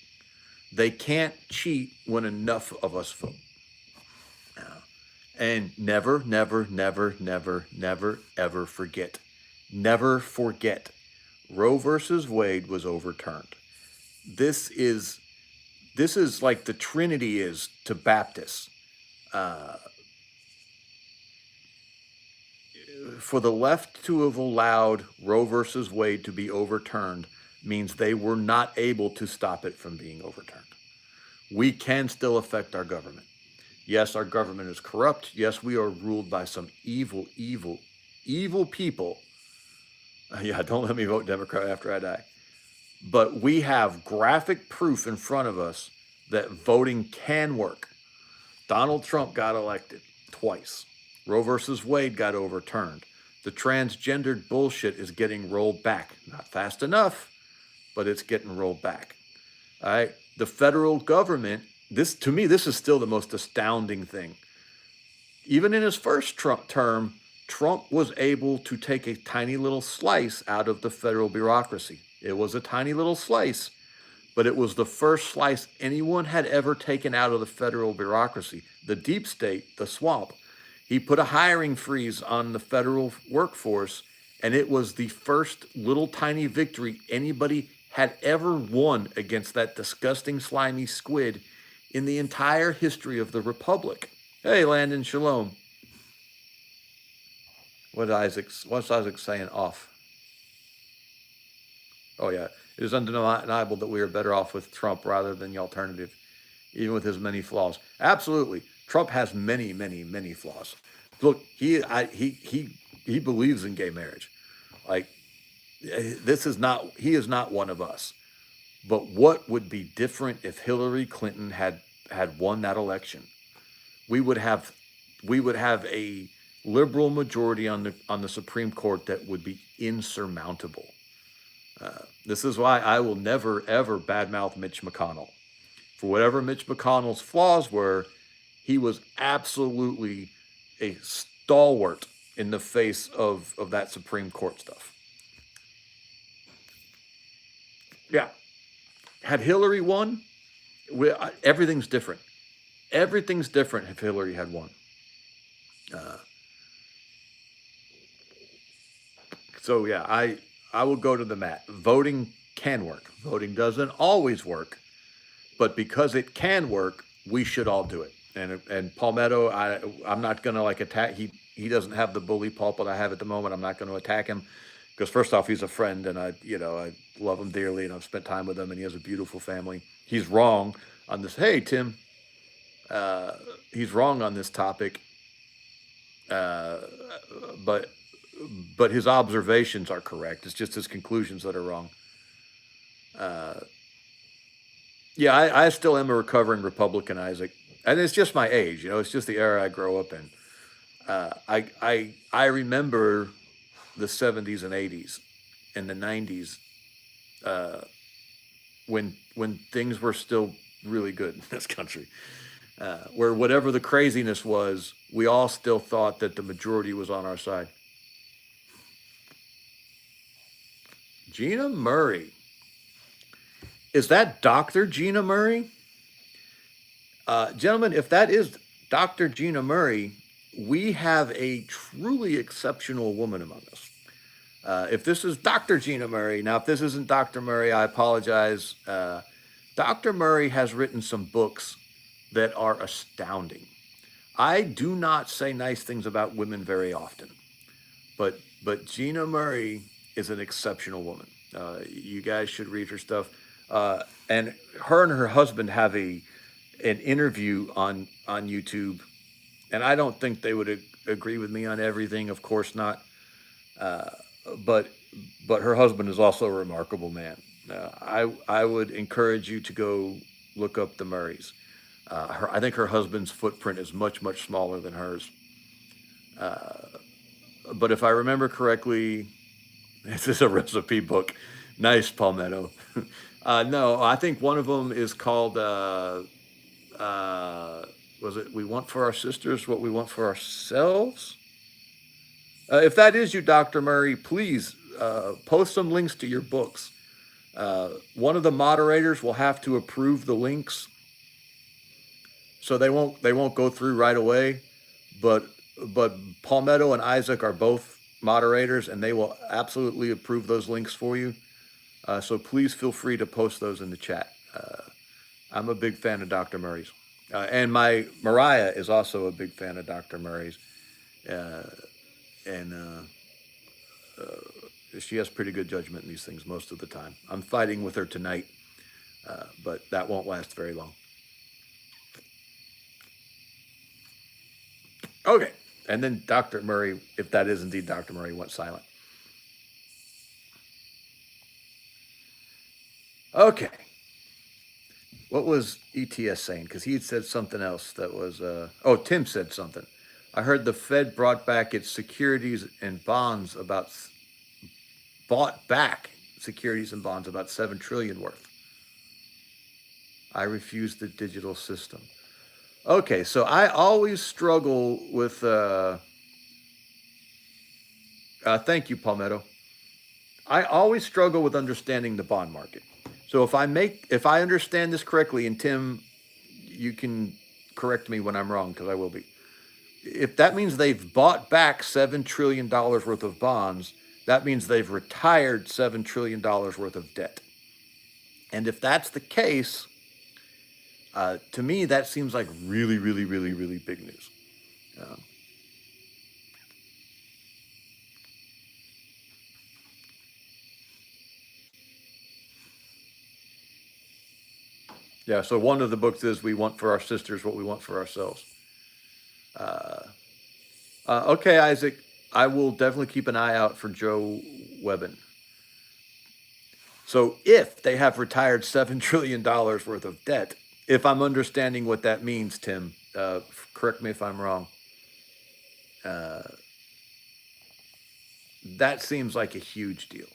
They can't cheat when enough of us vote. And never, never, never, never, never, ever forget. Never forget. Roe versus Wade was overturned. This is like the Trinity is to Baptists. For the left to have allowed Roe versus Wade to be overturned means they were not able to stop it from being overturned. We can still affect our government. Yes, our government is corrupt. Yes, we are ruled by some evil, evil, evil people. Yeah, don't let me vote Democrat after I die. But we have graphic proof in front of us that voting can work. Donald Trump got elected twice. Roe versus Wade got overturned. The transgendered bullshit is getting rolled back. Not fast enough, but it's getting rolled back. All right? the federal government, this to me, this is still the most astounding thing. Even in his first Trump term, Trump was able to take a tiny little slice out of the federal bureaucracy. It was a tiny little slice, but it was the first slice anyone had ever taken out of the federal bureaucracy, the deep state, the swamp. He put a hiring freeze on the federal workforce, and it was the first little tiny victory anybody had ever won against that disgusting, slimy squid in the entire history of the republic. Hey, Landon, shalom. What's Isaac saying off? Oh, yeah. It is undeniable that we are better off with Trump rather than the alternative, even with his many flaws. Absolutely. Trump has many, many, many flaws. Look, he believes in gay marriage. Like, he is not one of us. But what would be different if Hillary Clinton had won that election? We would have a liberal majority on the Supreme Court that would be insurmountable. This is why I will never, ever badmouth Mitch McConnell. For whatever Mitch McConnell's flaws were, he was absolutely a stalwart in the face of that Supreme Court stuff. Yeah. Had Hillary won, everything's different. Everything's different if Hillary had won. So yeah, I will go to the mat. Voting can work. Voting doesn't always work, but because it can work, we should all do it. And Palmetto, I'm not gonna like attack. He doesn't have the bully pulpit I have at the moment. I'm not going to attack him because first off, he's a friend, and I love him dearly, and I've spent time with him, and he has a beautiful family. He's wrong on this. Hey, Tim, he's wrong on this topic, but his observations are correct. It's just his conclusions that are wrong. Yeah, I still am a recovering Republican, Isaac, and it's just my age. It's just the era I grow up in. I remember the 70s and 80s and the 90s when things were still really good in this country, where whatever the craziness was, we all still thought that the majority was on our side. Gina Murray. Is that Dr. Gina Murray? Gentlemen, if that is Dr. Gina Murray, we have a truly exceptional woman among us. If this is Dr. Gina Murray, now if this isn't Dr. Murray, I apologize. Dr. Murray has written some books that are astounding. I do not say nice things about women very often, but Gina Murray is an exceptional woman. You guys should read her stuff. And her husband have an interview on YouTube, and I don't think they would agree with me on everything, of course not. But her husband is also a remarkable man. I would encourage you to go look up the Murrays. I think her husband's footprint is much, much smaller than hers. But if I remember correctly, this is a recipe book. Nice, Palmetto. No, I think one of them is called, was it We Want for Our Sisters What We Want for Ourselves? If that is you, Dr. Murray, please post some links to your books. One of the moderators will have to approve the links, so they won't go through right away. But Palmetto and Isaac are both moderators, and they will absolutely approve those links for you. So please feel free to post those in the chat. I'm a big fan of Dr. Murray's. And my Mariah is also a big fan of Dr. Murray's. And she has pretty good judgment in these things most of the time. I'm fighting with her tonight, but that won't last very long. Okay. And then Dr. Murray, if that is indeed Dr. Murray, went silent. Okay. What was ETS saying? Because he had said something else that was, Tim said something. I heard the Fed brought back its securities and bonds bought back securities and bonds about $7 trillion worth. I refuse the digital system. Okay, so I always struggle with. Thank you, Palmetto. I always struggle with understanding the bond market. So if I understand this correctly, and Tim, you can correct me when I'm wrong because I will be. If that means they've bought back $7 trillion worth of bonds, that means they've retired $7 trillion worth of debt. And if that's the case, to me, that seems like really, really, really, really big news. Uh, yeah. So one of the books is "We Want for Our Sisters What We Want for Ourselves." Uh, okay, Isaac. I will definitely keep an eye out for Joe Webbin. So if they have retired $7 trillion worth of debt, if I'm understanding what that means, Tim, correct me if I'm wrong. Uh, that seems like a huge deal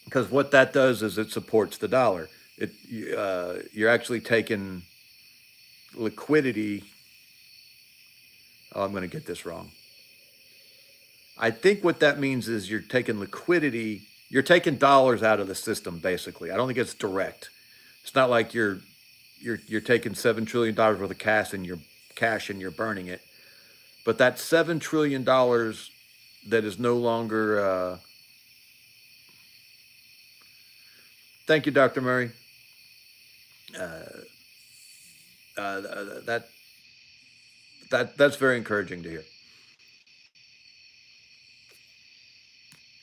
because what that does is it supports the dollar. You're actually taking liquidity. Oh, I'm going to get this wrong. I think what that means is you're taking liquidity. You're taking dollars out of the system, basically. I don't think it's direct. It's not like you're taking $7 trillion worth of cash and you're burning it. But that $7 trillion that is no longer. Thank you, Dr. Murray. Uh, that that's very encouraging to hear.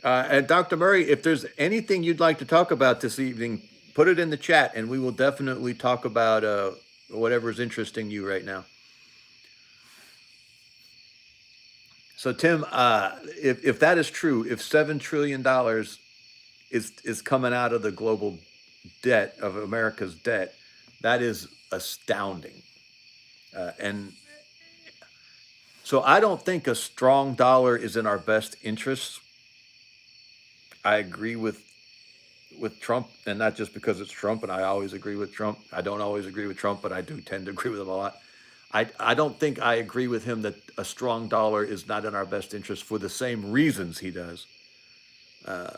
And Dr. Murray, if there's anything you'd like to talk about this evening, put it in the chat, and we will definitely talk about whatever's interesting you right now. So, Tim, if that is true, if $7 trillion is coming out of the global debt of America's debt, that is astounding. And so, I don't think a strong dollar is in our best interests. I agree with Trump, and not just because it's Trump, and I always agree with Trump. I don't always agree with Trump, but I do tend to agree with him a lot. I don't think I agree with him that a strong dollar is not in our best interest for the same reasons he does. Uh,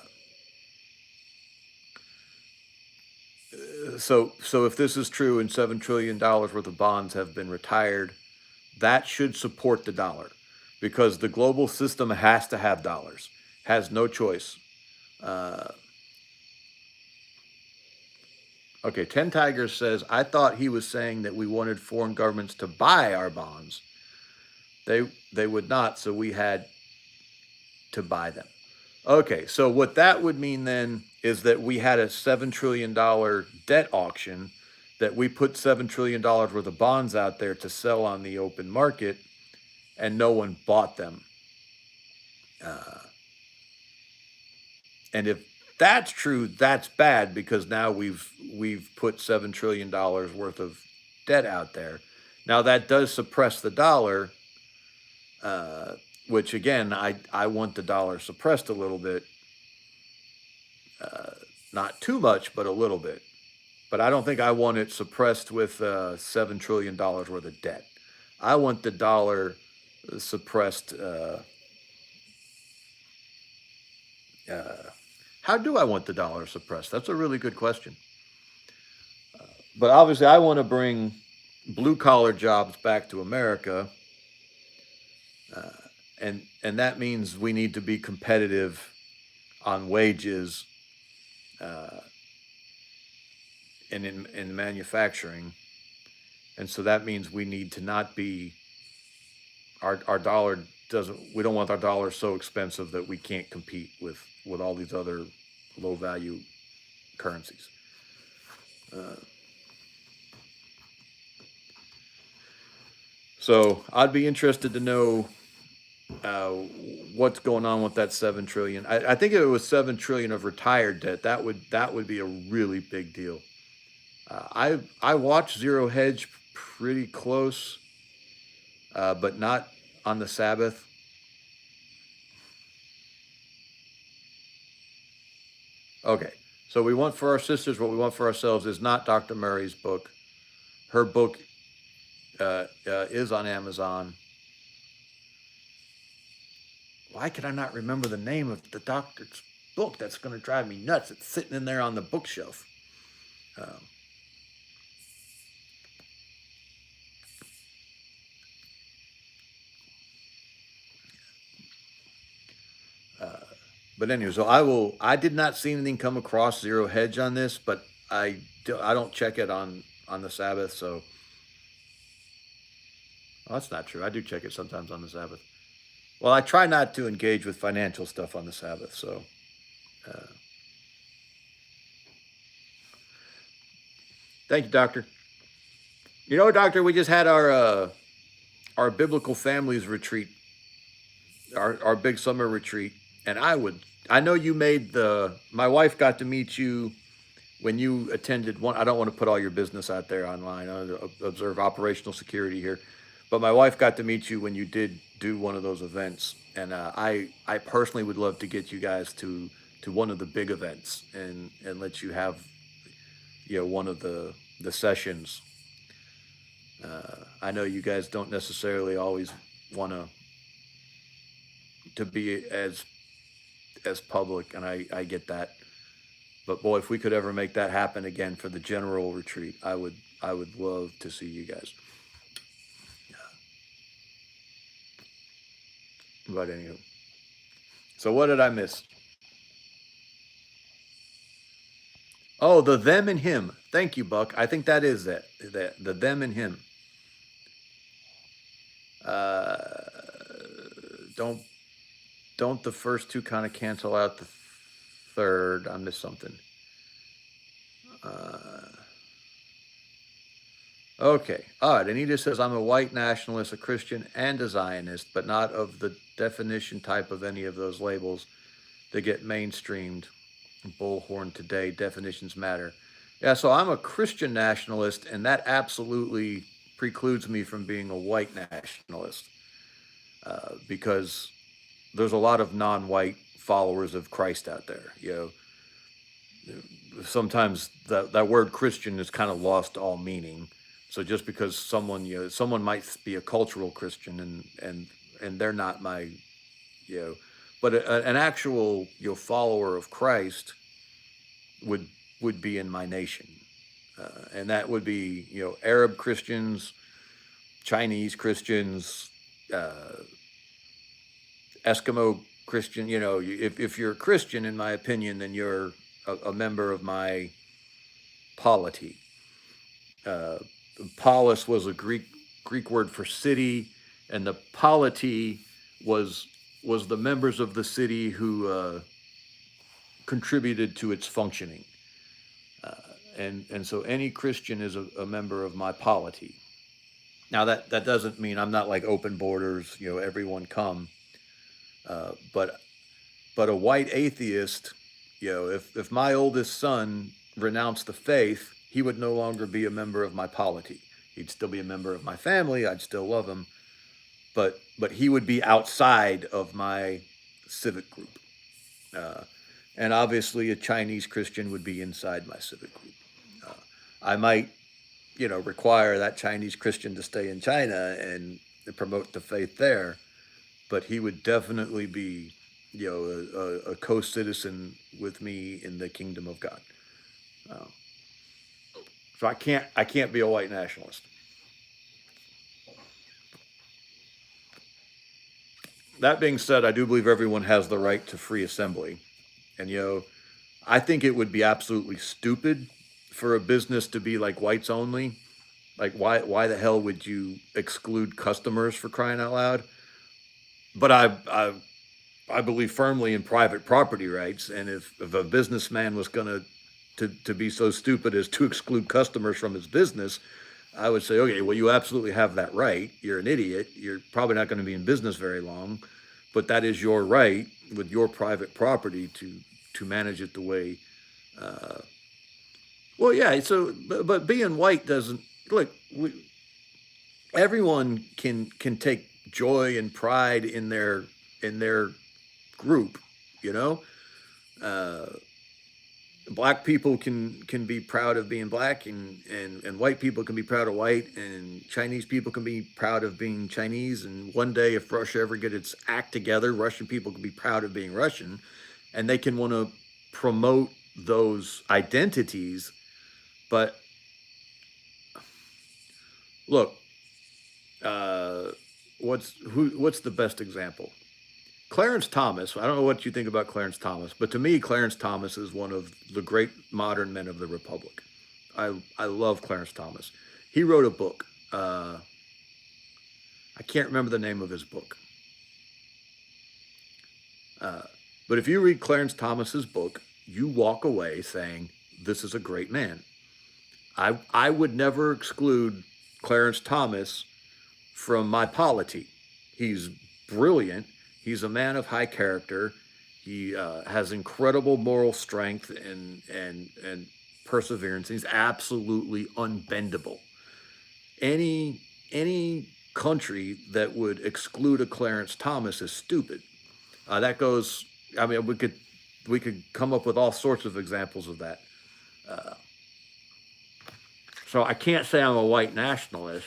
so if this is true and $7 trillion worth of bonds have been retired, that should support the dollar because the global system has to have dollars, has no choice. Uh, Okay, Ten Tigers says, I thought he was saying that we wanted foreign governments to buy our bonds. They would not, so we had to buy them. Okay, so what that would mean then is that we had a $7 trillion debt auction, that we put $7 trillion worth of bonds out there to sell on the open market, and no one bought them. Uh, and if that's true, that's bad because now we've put $7 trillion worth of debt out there. Now that does suppress the dollar, uh, which again I want the dollar suppressed a little bit, uh, not too much, but a little bit. But I don't think I want it suppressed with $7 trillion worth of debt. I want the dollar suppressed. Uh, how do I want the dollar suppressed? That's a really good question. But obviously, I want to bring blue collar jobs back to America, uh, and that means we need to be competitive on wages uh, and in manufacturing, and so that means we need to not be our dollar doesn't we don't want our dollar so expensive that we can't compete with all these other low value currencies. Uh, so I'd be interested to know uh, what's going on with that 7 trillion. I think if it was 7 trillion of retired debt, that would be a really big deal. I watch Zero Hedge pretty close, but not on the Sabbath. Okay, So we want for our sisters what we want for ourselves is not Dr. Murray's book. Her book is on Amazon. Why can I not remember the name of the doctor's book? That's going to drive me nuts. It's sitting in there on the bookshelf. Um, but anyway, so I did not see anything come across Zero Hedge on this, but I don't check it on the Sabbath. So that's not true. I do check it sometimes on the Sabbath. Well, I try not to engage with financial stuff on the Sabbath. So uh, thank you, Doctor. You know, Doctor, we just had our biblical families retreat, our big summer retreat, and I know you made my wife got to meet you when you attended one. I don't want to put all your business out there online. I observe operational security here, but my wife got to meet you when you did do one of those events, and I personally would love to get you guys to one of the big events and let you have one of the sessions. I know you guys don't necessarily always want to be as public, and I get that. But boy, if we could ever make that happen again for the general retreat, I would love to see you guys. But anyway, so what did I miss? Oh, the them and him. Thank you, Buck. I think that is that the them and him. Uh, don't don't the first two kind of cancel out the third? I missed something. Uh, okay. All right. Anita says, I'm a white nationalist, a Christian, and a Zionist, but not of the definition type of any of those labels that get mainstreamed. Bullhorn today, definitions matter. Yeah, so I'm a Christian nationalist, and that absolutely precludes me from being a white nationalist because there's a lot of non-white followers of Christ out there. Sometimes that word Christian is kind of lost all meaning. So just because someone might be a cultural Christian and they're not my you know, but an actual follower of Christ would would be in my nation, and that would be Arab Christians, Chinese Christians, uh, Eskimo Christian. If you're a Christian, in my opinion, then you're a member of my polity. Uh, Polis was a Greek word for city, and the polity was was the members of the city who contributed to its functioning. Uh, and so any Christian is a member of my polity. Now that doesn't mean I'm not like open borders, everyone come. But a white atheist, if my oldest son renounced the faith, he would no longer be a member of my polity. He'd still be a member of my family. I'd still love him, but he would be outside of my civic group. Uh, and obviously, a Chinese Christian would be inside my civic group. Uh, I might, require that Chinese Christian to stay in China and promote the faith there, but he would definitely be, a co-citizen with me in the kingdom of God. Uh, so I can't be a white nationalist. That being said, I do believe everyone has the right to free assembly, and I think it would be absolutely stupid for a business to be like whites only. Like why the hell would you exclude customers, for crying out loud? But I believe firmly in private property rights, and if a businessman was going to be so stupid as to exclude customers from his business, I would say, okay, well, you absolutely have that right. You're an idiot. You're probably not going to be in business very long, but that is your right with your private property to manage it the way. Uh, well, yeah. So, but being white doesn't look. Everyone can take joy and pride in their group, you know. Uh, black people can be proud of being black, and white people can be proud of white, and Chinese people can be proud of being Chinese. And one day, if Russia ever get its act together, Russian people can be proud of being Russian, and they can want to promote those identities. But look, uh, what's the best example? Clarence Thomas. I don't know what you think about Clarence Thomas, but to me, Clarence Thomas is one of the great modern men of the Republic. I love Clarence Thomas. He wrote a book. I can't remember the name of his book, uh, but if you read Clarence Thomas's book, you walk away saying this is a great man. I would never exclude Clarence Thomas from my polity. He's brilliant. He's a man of high character. He has incredible moral strength and perseverance. He's absolutely unbendable. Any country that would exclude a Clarence Thomas is stupid. That goes. I mean, we could come up with all sorts of examples of that. Uh, so I can't say I'm a white nationalist,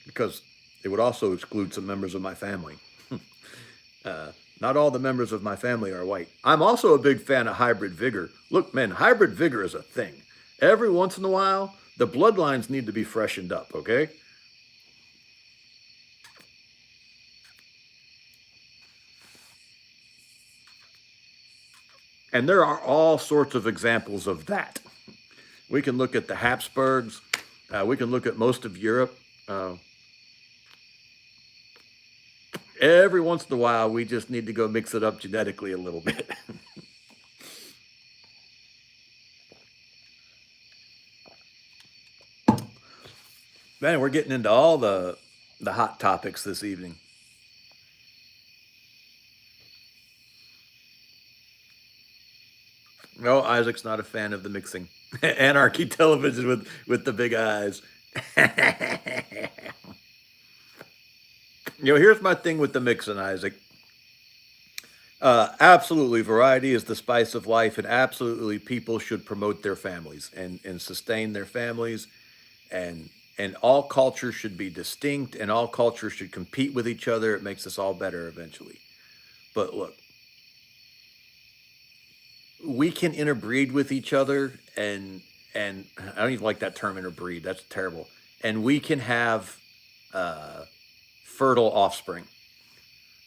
because it would also exclude some members of my family. uh, Not all the members of my family are white. I'm also a big fan of hybrid vigor. Look, man, hybrid vigor is a thing. Every once in a while, the bloodlines need to be freshened up, okay? And there are all sorts of examples of that. We can look at the Habsburgs. We can look at most of Europe. Uh, every once in a while, we just need to go mix it up genetically a little bit. Man, we're getting into all the hot topics this evening. No, Isaac's not a fan of the mixing. Anarchy television with the big eyes. Here's my thing with the mixing, Isaac. Absolutely, variety is the spice of life, and absolutely, people should promote their families and sustain their families, and and all cultures should be distinct, and all cultures should compete with each other. It makes us all better eventually. But look, we can interbreed with each other, and I don't even like that term interbreed. That's terrible. And we can have uh, fertile offspring.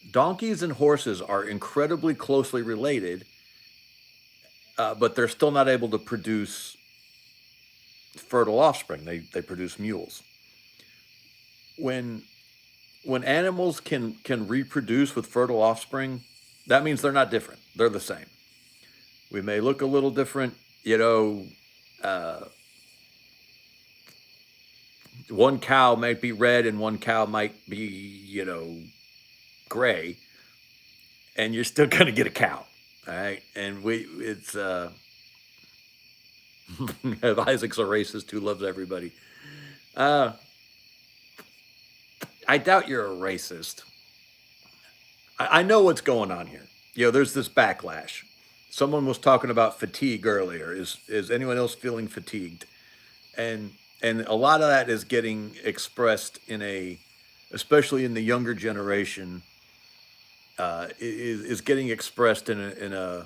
Donkeys and horses are incredibly closely related, but they're still not able to produce fertile offspring. They produce mules. When when animals can reproduce with fertile offspring, that means they're not different. They're the same. We may look a little different, you know. Uh, One cow might be red and one cow might be, gray, and you're still gonna get a cow. All right, and it's Isaac's a racist who loves everybody. Uh, I doubt you're a racist. I know what's going on here. There's this backlash. Someone was talking about fatigue earlier. Is anyone else feeling fatigued? And and a lot of that is getting expressed especially in the younger generation, is getting expressed in a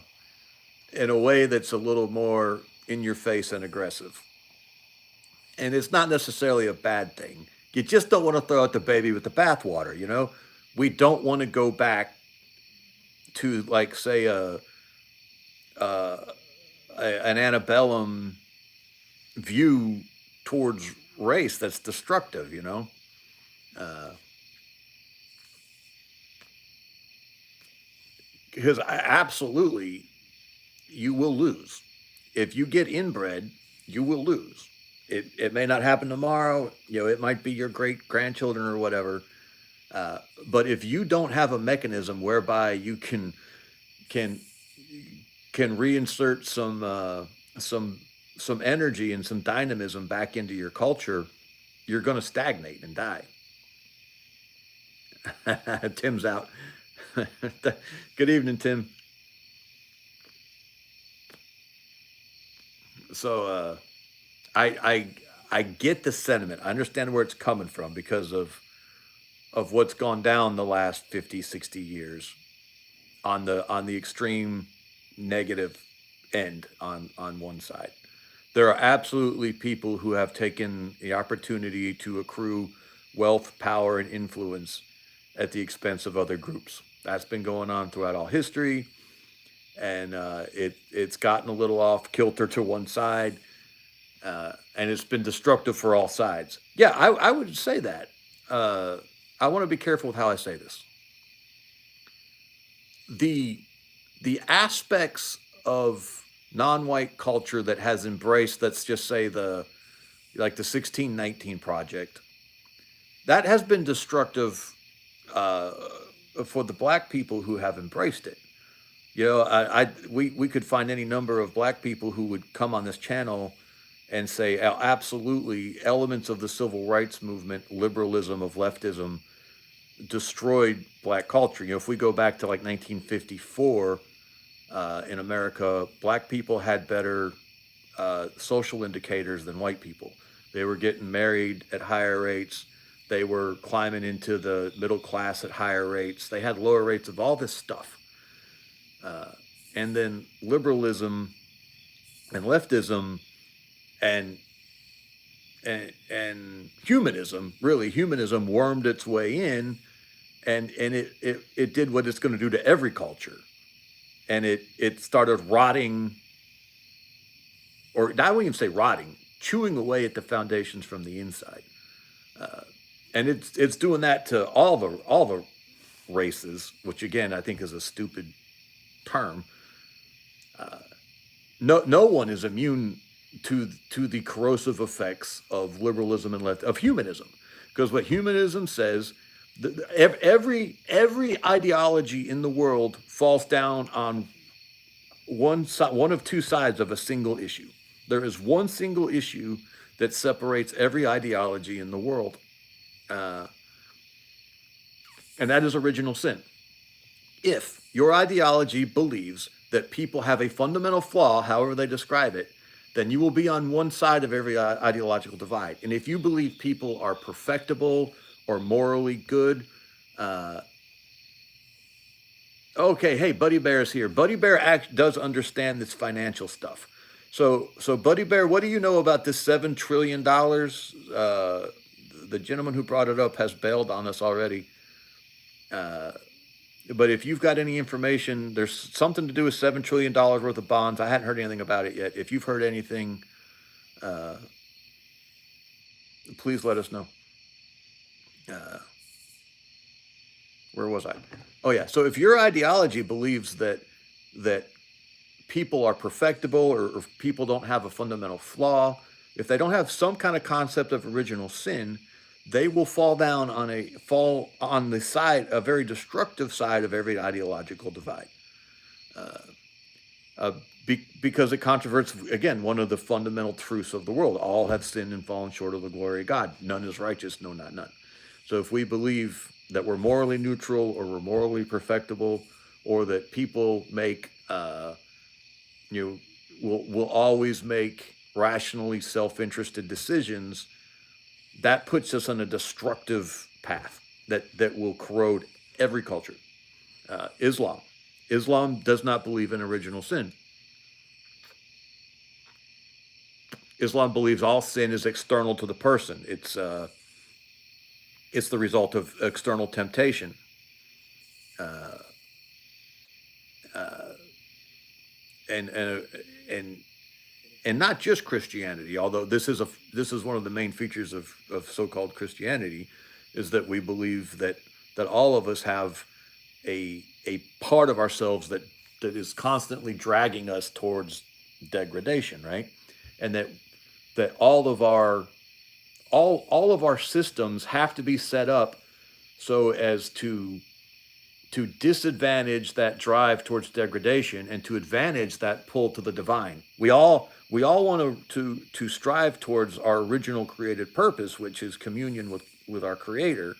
way that's a little more in your face and aggressive. And it's not necessarily a bad thing. You just don't want to throw out the baby with the bathwater. We don't want to go back to, like, say, a an antebellum view towards race that's destructive. Uh, because absolutely, you will lose. If you get inbred, you will lose. It may not happen tomorrow. It might be your great grandchildren or whatever. Uh, but if you don't have a mechanism whereby you can can reinsert some energy and some dynamism back into your culture, you're going to stagnate and die. Tim's out. Good evening, Tim. So I I get the sentiment. I understand where it's coming from because of what's gone down the last 50, 60 years on the extreme negative end on one side. There are absolutely people who have taken the opportunity to accrue wealth, power, and influence at the expense of other groups. That's been going on throughout all history, and it's gotten a little off kilter to one side, and it's been destructive for all sides. Yeah, I would say that. Uh, I want to be careful with how I say this. The the aspects of non-white culture that has embraced, let's just say the 1619 project, that has been destructive uh, for the black people who have embraced it. You know, we could find any number of black people who would come on this channel and say, absolutely, elements of the civil rights movement, liberalism, of leftism, destroyed black culture. You know, if we go back to like 1954 in America, black people had better social indicators than white people. They were getting married at higher rates. They were climbing into the middle class at higher rates. They had lower rates of all this stuff. And then liberalism and leftism and and humanism, really humanism, wormed its way in, and it did what it's going to do to every culture, and it started rotting, or I wouldn't even say rotting, chewing away at the foundations from the inside. And it's doing that to all the races, which again I think is a stupid term. No one is immune to the corrosive effects of liberalism and left of humanism, because what humanism says, every ideology in the world falls down on one of two sides of a single issue. There is one single issue that separates every ideology in the world, uh, and that is original sin. If your ideology believes that people have a fundamental flaw, however they describe it, then you will be on one side of every ideological divide. And if you believe people are perfectible or morally good, uh, okay, hey, Buddy Bear is here. Buddy Bear does understand this financial stuff. So Buddy Bear, what do you know about this $7 trillion? The gentleman who brought it up has bailed on us already. Uh, but if you've got any information, there's something to do with $7 trillion worth of bonds. I hadn't heard anything about it yet. If you've heard anything, uh, please let us know. Uh, where was I? Oh yeah. So if your ideology believes that people are perfectible, or people don't have a fundamental flaw, if they don't have some kind of concept of original sin, they will fall on the side, a very destructive side of every ideological divide. Uh, uh, because it controverts, again, one of the fundamental truths of the world: all have sinned and fallen short of the glory of God. None is righteous, no, not none. So if we believe that we're morally neutral, or we're morally perfectible, or that people make you know, will always make rationally self-interested decisions, that puts us on a destructive path that will corrode every culture. Islam. Islam does not believe in original sin. Islam believes all sin is external to the person. It's the result of external temptation. Uh, uh, and and and and not just Christianity, although this is one of the main features of so-called Christianity, is that we believe that all of us have a part of ourselves that is constantly dragging us towards degradation, right? And that all of our systems have to be set up so as to disadvantage that drive towards degradation and to advantage that pull to the divine. We all want to strive towards our original created purpose, which is communion with our Creator.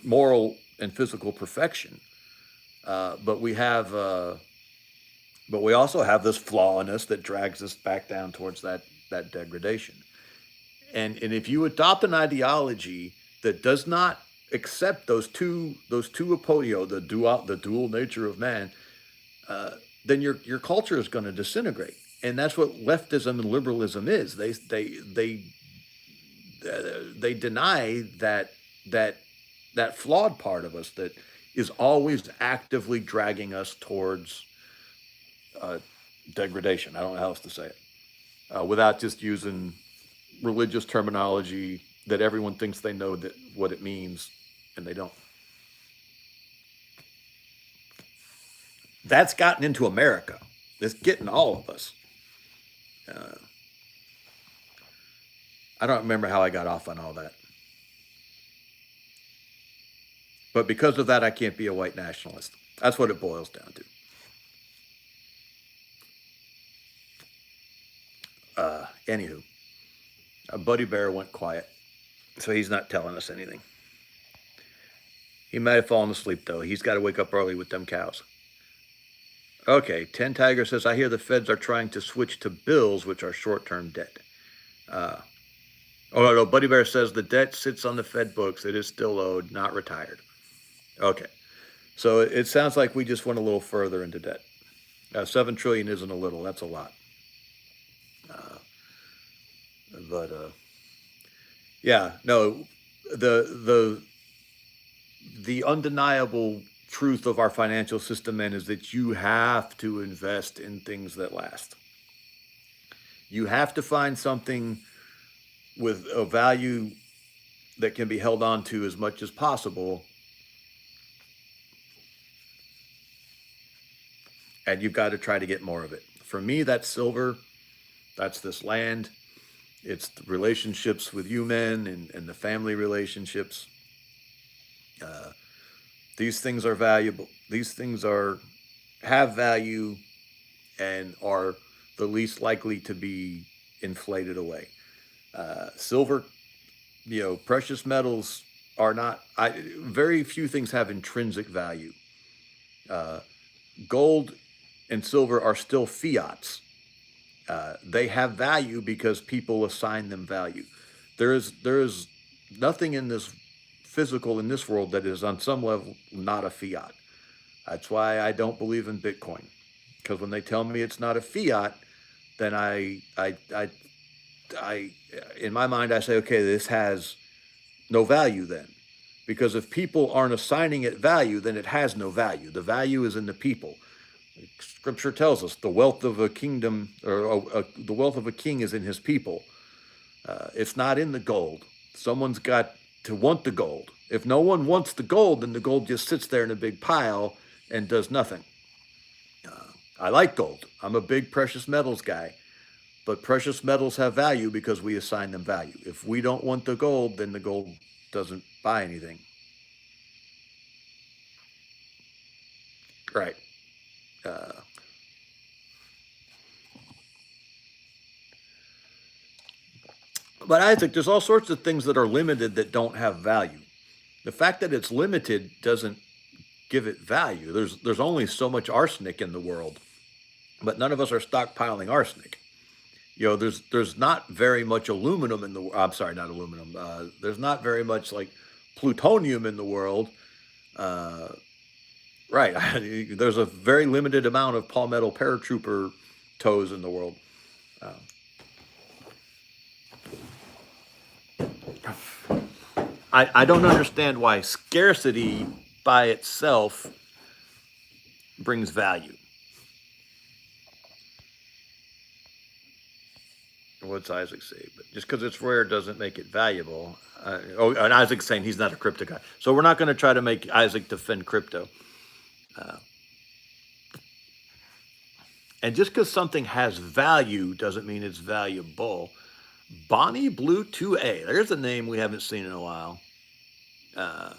moral and physical perfection, but we have, but we also have this flaw in us that drags us back down towards that degradation. And if you adopt an ideology that does not accept those two the dual nature of man, then your culture is going to disintegrate. And that's what leftism and liberalism is. They deny that flawed part of us that is always actively dragging us towards uh, degradation. I don't know how else to say it without just using religious terminology that everyone thinks they know that what it means, and they don't. That's gotten into America. It's getting all of us. Uh, I don't remember how I got off on all that, but because of that, I can't be a white nationalist. That's what it boils down to. Anywho, Buddy Bear went quiet, so he's not telling us anything. He might have fallen asleep though. He's got to wake up early with them cows. Okay, Ten Tiger says, I hear the feds are trying to switch to bills, which are short-term debt. Uh, oh, no, Buddy Bear says the debt sits on the Fed books. It is still owed, not retired. Okay, so it sounds like we just went a little further into debt. 7 trillion isn't a little, that's a lot. Uh, but yeah, no, the the undeniable truth of our financial system, man, is that you have to invest in things that last. You have to find something with a value that can be held on to as much as possible, and you've got to try to get more of it. For me, that's silver, that's this land, it's the relationships with you men and the family relationships. Uh, these things are valuable. These things are have value and are the least likely to be inflated away. Silver, precious metals are not. Very few things have intrinsic value. Uh, Gold and silver are still fiats. They have value because people assign them value. There is nothing in this physical in this world that is on some level not a fiat. That's why I don't believe in Bitcoin, because when they tell me it's not a fiat, then I in my mind I say, okay, this has no value then, because if people aren't assigning it value, then it has no value. The value is in the people. Scripture tells us the wealth of a kingdom, or the wealth of a king is in his people. It's not in the gold. Someone's got to want the gold. If no one wants the gold, then the gold just sits there in a big pile and does nothing. I like gold. I'm a big precious metals guy. But precious metals have value because we assign them value. If we don't want the gold, then the gold doesn't buy anything. Right. Uh, but Isaac, there's all sorts of things that are limited that don't have value. The fact that it's limited doesn't give it value. There's only so much arsenic in the world, but none of us are stockpiling arsenic. There's not very much aluminum in the. I'm sorry, not aluminum. There's not very much like plutonium in the world. Uh, right. There's a very limited amount of palmetto paratrooper toes in the world. Uh, I don't understand why scarcity by itself brings value. What's Isaac say? But just because it's rare doesn't make it valuable. And Isaac's saying he's not a crypto guy. So we're not going to try to make Isaac defend crypto. Uh, and just because something has value doesn't mean it's valuable. Bonnie Blue 2A. There's a name we haven't seen in a while. Uh,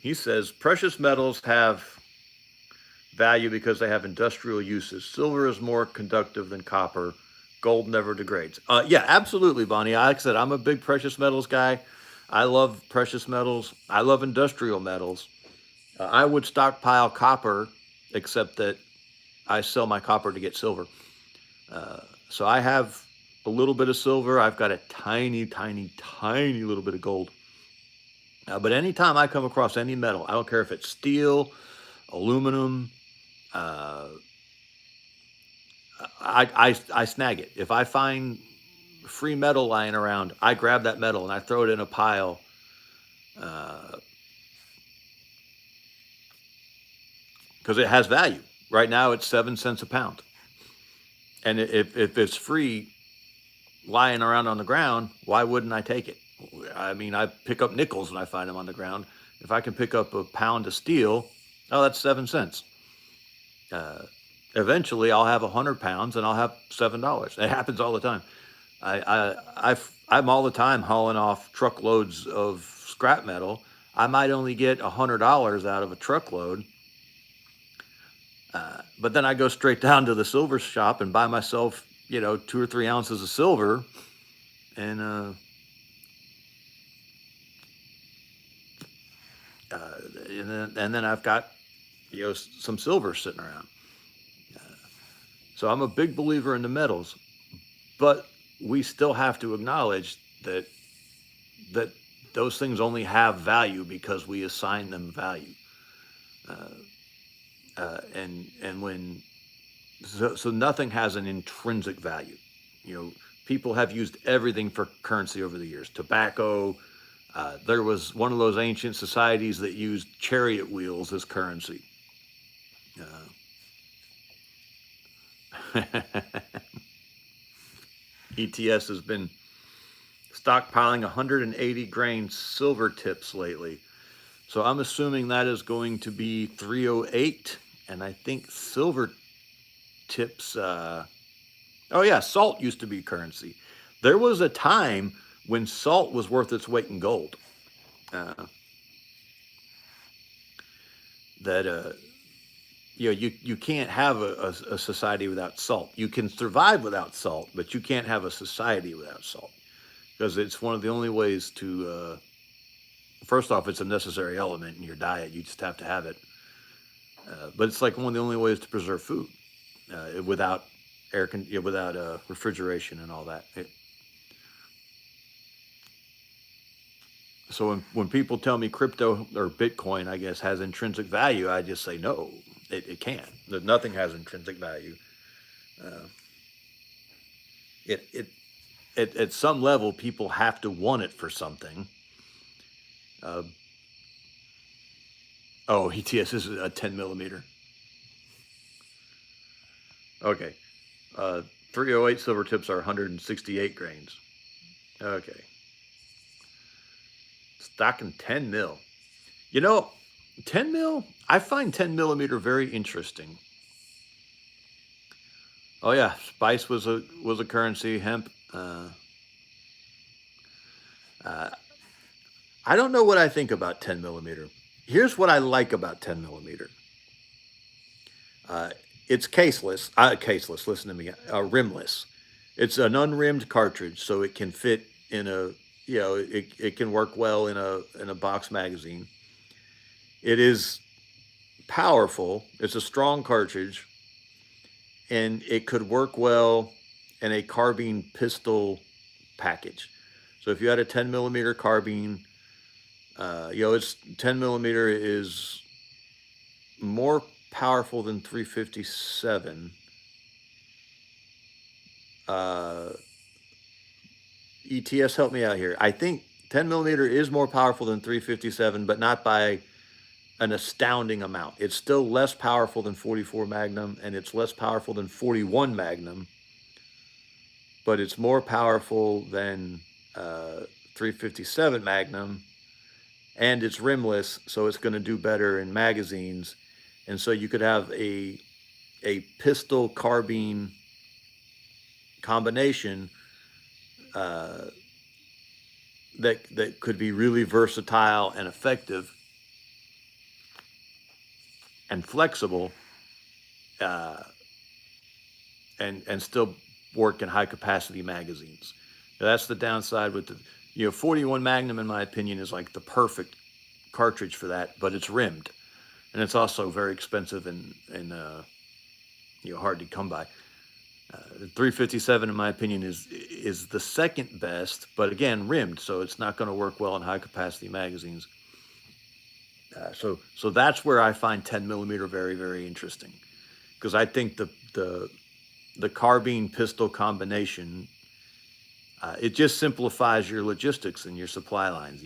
he says precious metals have value because they have industrial uses. Silver is more conductive than copper. Gold never degrades. Yeah, absolutely, Bonnie. Like I said, I'm a big precious metals guy. I love precious metals. I love industrial metals. I would stockpile copper, except that I sell my copper to get silver. So I have a little bit of silver. I've got a tiny, tiny, tiny little bit of gold. But anytime I come across any metal, I don't care if it's steel, aluminum, uh, I snag it. If I find free metal lying around, I grab that metal and I throw it in a pile because it has value. Right now, it's 7 cents a pound, and if it's free lying around on the ground, why wouldn't I take it? I mean, I pick up nickels when I find them on the ground. If I can pick up a pound of steel, oh, that's 7 cents. Uh, Eventually, I'll have 100 pounds and I'll have $7. It happens all the time. I'm all the time hauling off truckloads of scrap metal. I might only get $100 out of a truckload, but then I go straight down to the silver shop and buy myself, 2 or 3 ounces of silver, and and then I've got some silver sitting around. So I'm a big believer in the metals, but we still have to acknowledge that those things only have value because we assign them value. And when so nothing has an intrinsic value. People have used everything for currency over the years. Tobacco. There was one of those ancient societies that used chariot wheels as currency. ETS has been stockpiling 180 grain silver tips lately. So I'm assuming that is going to be 308. And I think silver tips, oh yeah, salt used to be currency. There was a time when salt was worth its weight in gold. Uh, that you can't have a society without salt. You can survive without salt, but you can't have a society without salt because it's one of the only ways to. First off, it's a necessary element in your diet. You just have to have it. But it's like one of the only ways to preserve food without without refrigeration and all that. So when people tell me crypto or Bitcoin, I guess, has intrinsic value, I just say no, it can't. Nothing has intrinsic value. Uh, it at some level, people have to want it for something. Uh, oh, ETS is a 10 millimeter. Okay. Uh, 308 silver tips are 168 grains. Okay. Stocking 10 mil. 10 mil, I find 10 millimeter very interesting. Oh yeah, spice was a currency, hemp. Uh, I don't know what I think about 10 millimeter. Here's what I like about 10 millimeter. Uh, it's caseless. Caseless. Listen to me. Rimless. It's an unrimmed cartridge, so it can fit in a. It can work well in a box magazine. It is powerful. It's a strong cartridge, and it could work well in a carbine pistol package. So if you had a 10 millimeter carbine, it's 10 millimeter is more powerful than 357. ETS, help me out here. I think 10 millimeter is more powerful than 357, but not by an astounding amount. It's still less powerful than 44 Magnum, and it's less powerful than 41 Magnum, but it's more powerful than 357 Magnum, and it's rimless, so it's going to do better in magazines. And so you could have a pistol carbine combination that could be really versatile and effective and flexible, and still work in high capacity magazines. Now, that's the downside with 41 Magnum, in my opinion, is like the perfect cartridge for that, but it's rimmed, and it's also very expensive and hard to come by. 357, in my opinion, is the second best, but again, rimmed, so it's not going to work well in high capacity magazines. So that's where I find 10 millimeter very, very interesting, because I think the carbine pistol combination, it just simplifies your logistics and your supply lines.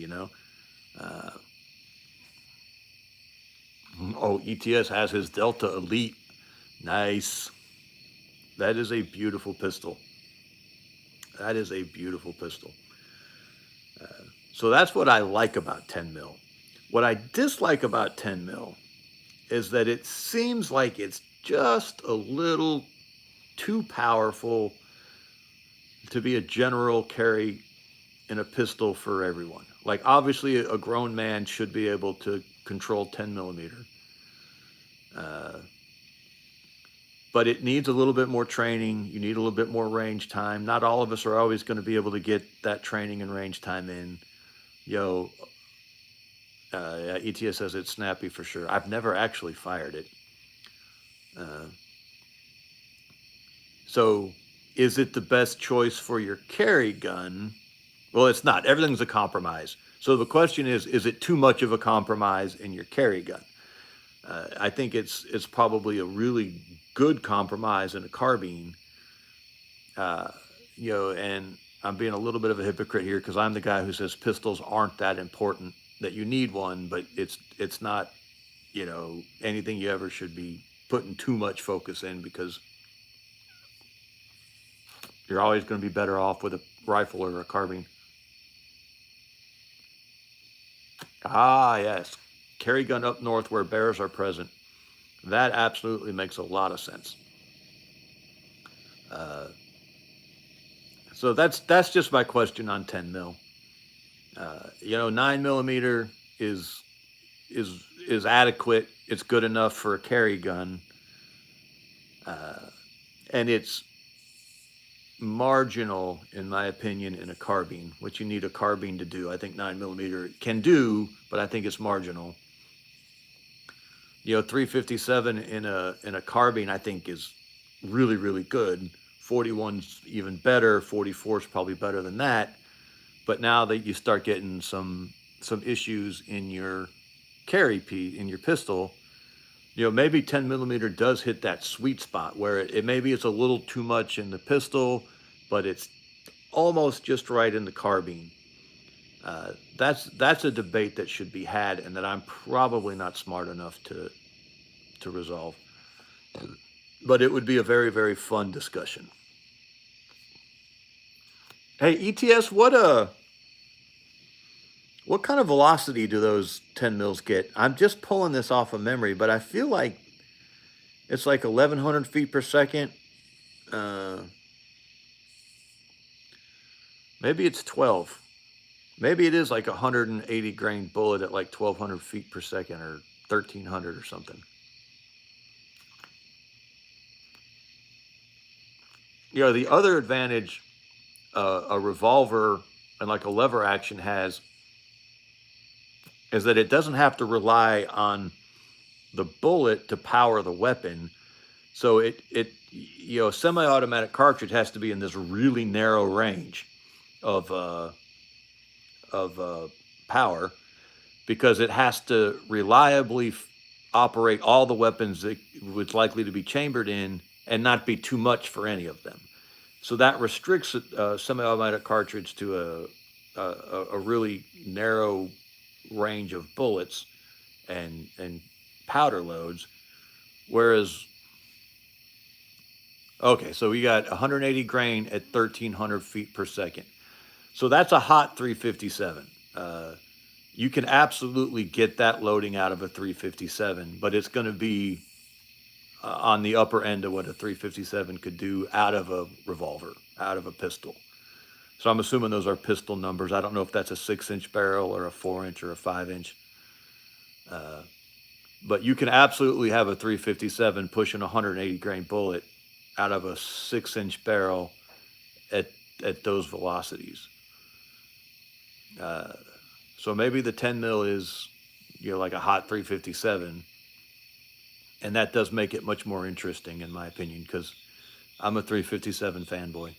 ETS has his Delta Elite. Nice. That is a beautiful pistol. That is a beautiful pistol. So that's what I like about 10 mil. What I dislike about 10 mil is that it seems like it's just a little too powerful to be a general carry in a pistol for everyone. Like, obviously, a grown man should be able to control 10 millimeter. But it needs a little bit more training. You need a little bit more range time. Not all of us are always going to be able to get that training and range time in. ETS says it's snappy for sure. I've never actually fired it. So is it the best choice for your carry gun? Well, it's not. Everything's a compromise. So the question is it too much of a compromise in your carry gun? I think it's probably a really good compromise in a carbine. And I'm being a little bit of a hypocrite here because I'm the guy who says pistols aren't that important, that you need one, but it's not, anything you ever should be putting too much focus in, because you're always going to be better off with a rifle or a carbine. Ah, yes. Carry gun up north where bears are present. That absolutely makes a lot of sense. So that's just my question on 10 mil. 9 millimeter is adequate. It's good enough for a carry gun, and it's marginal, in my opinion, in a carbine, what you need a carbine to do. I think 9 millimeter can do, but I think it's marginal. 357 in a carbine, I think, is really, really good. 41's even better. 44 is probably better than that. But now that you start getting some issues in your carry piece, in your pistol, maybe 10 millimeter does hit that sweet spot where it maybe it's a little too much in the pistol, but it's almost just right in the carbine. That's a debate that should be had, and that I'm probably not smart enough to resolve. But it would be a very, very fun discussion. Hey, ETS, what kind of velocity do those 10 mils get? I'm just pulling this off of memory, but I feel like it's like 1,100 feet per second. Maybe it's 12. Maybe it is like a 180 grain bullet at like 1,200 feet per second, or 1,300 or something. The other advantage a revolver and like a lever action has is that it doesn't have to rely on the bullet to power the weapon. So a semi-automatic cartridge has to be in this really narrow range of power, because it has to reliably operate all the weapons that it's likely to be chambered in, and not be too much for any of them. So that restricts a semi-automatic cartridge to a really narrow range of bullets and powder loads. Whereas, okay, so we got 180 grain at 1,300 feet per second. So that's a hot 357. You can absolutely get that loading out of a 357, but it's going to be on the upper end of what a 357 could do out of a revolver, out of a pistol. So I'm assuming those are pistol numbers. I don't know if that's a 6-inch barrel or a 4-inch or a 5-inch. But you can absolutely have a 357 pushing a 180 grain bullet out of a 6-inch barrel at those velocities. So maybe the 10 mil is, like a hot 357, and that does make it much more interesting, in my opinion, because I'm a 357 fanboy.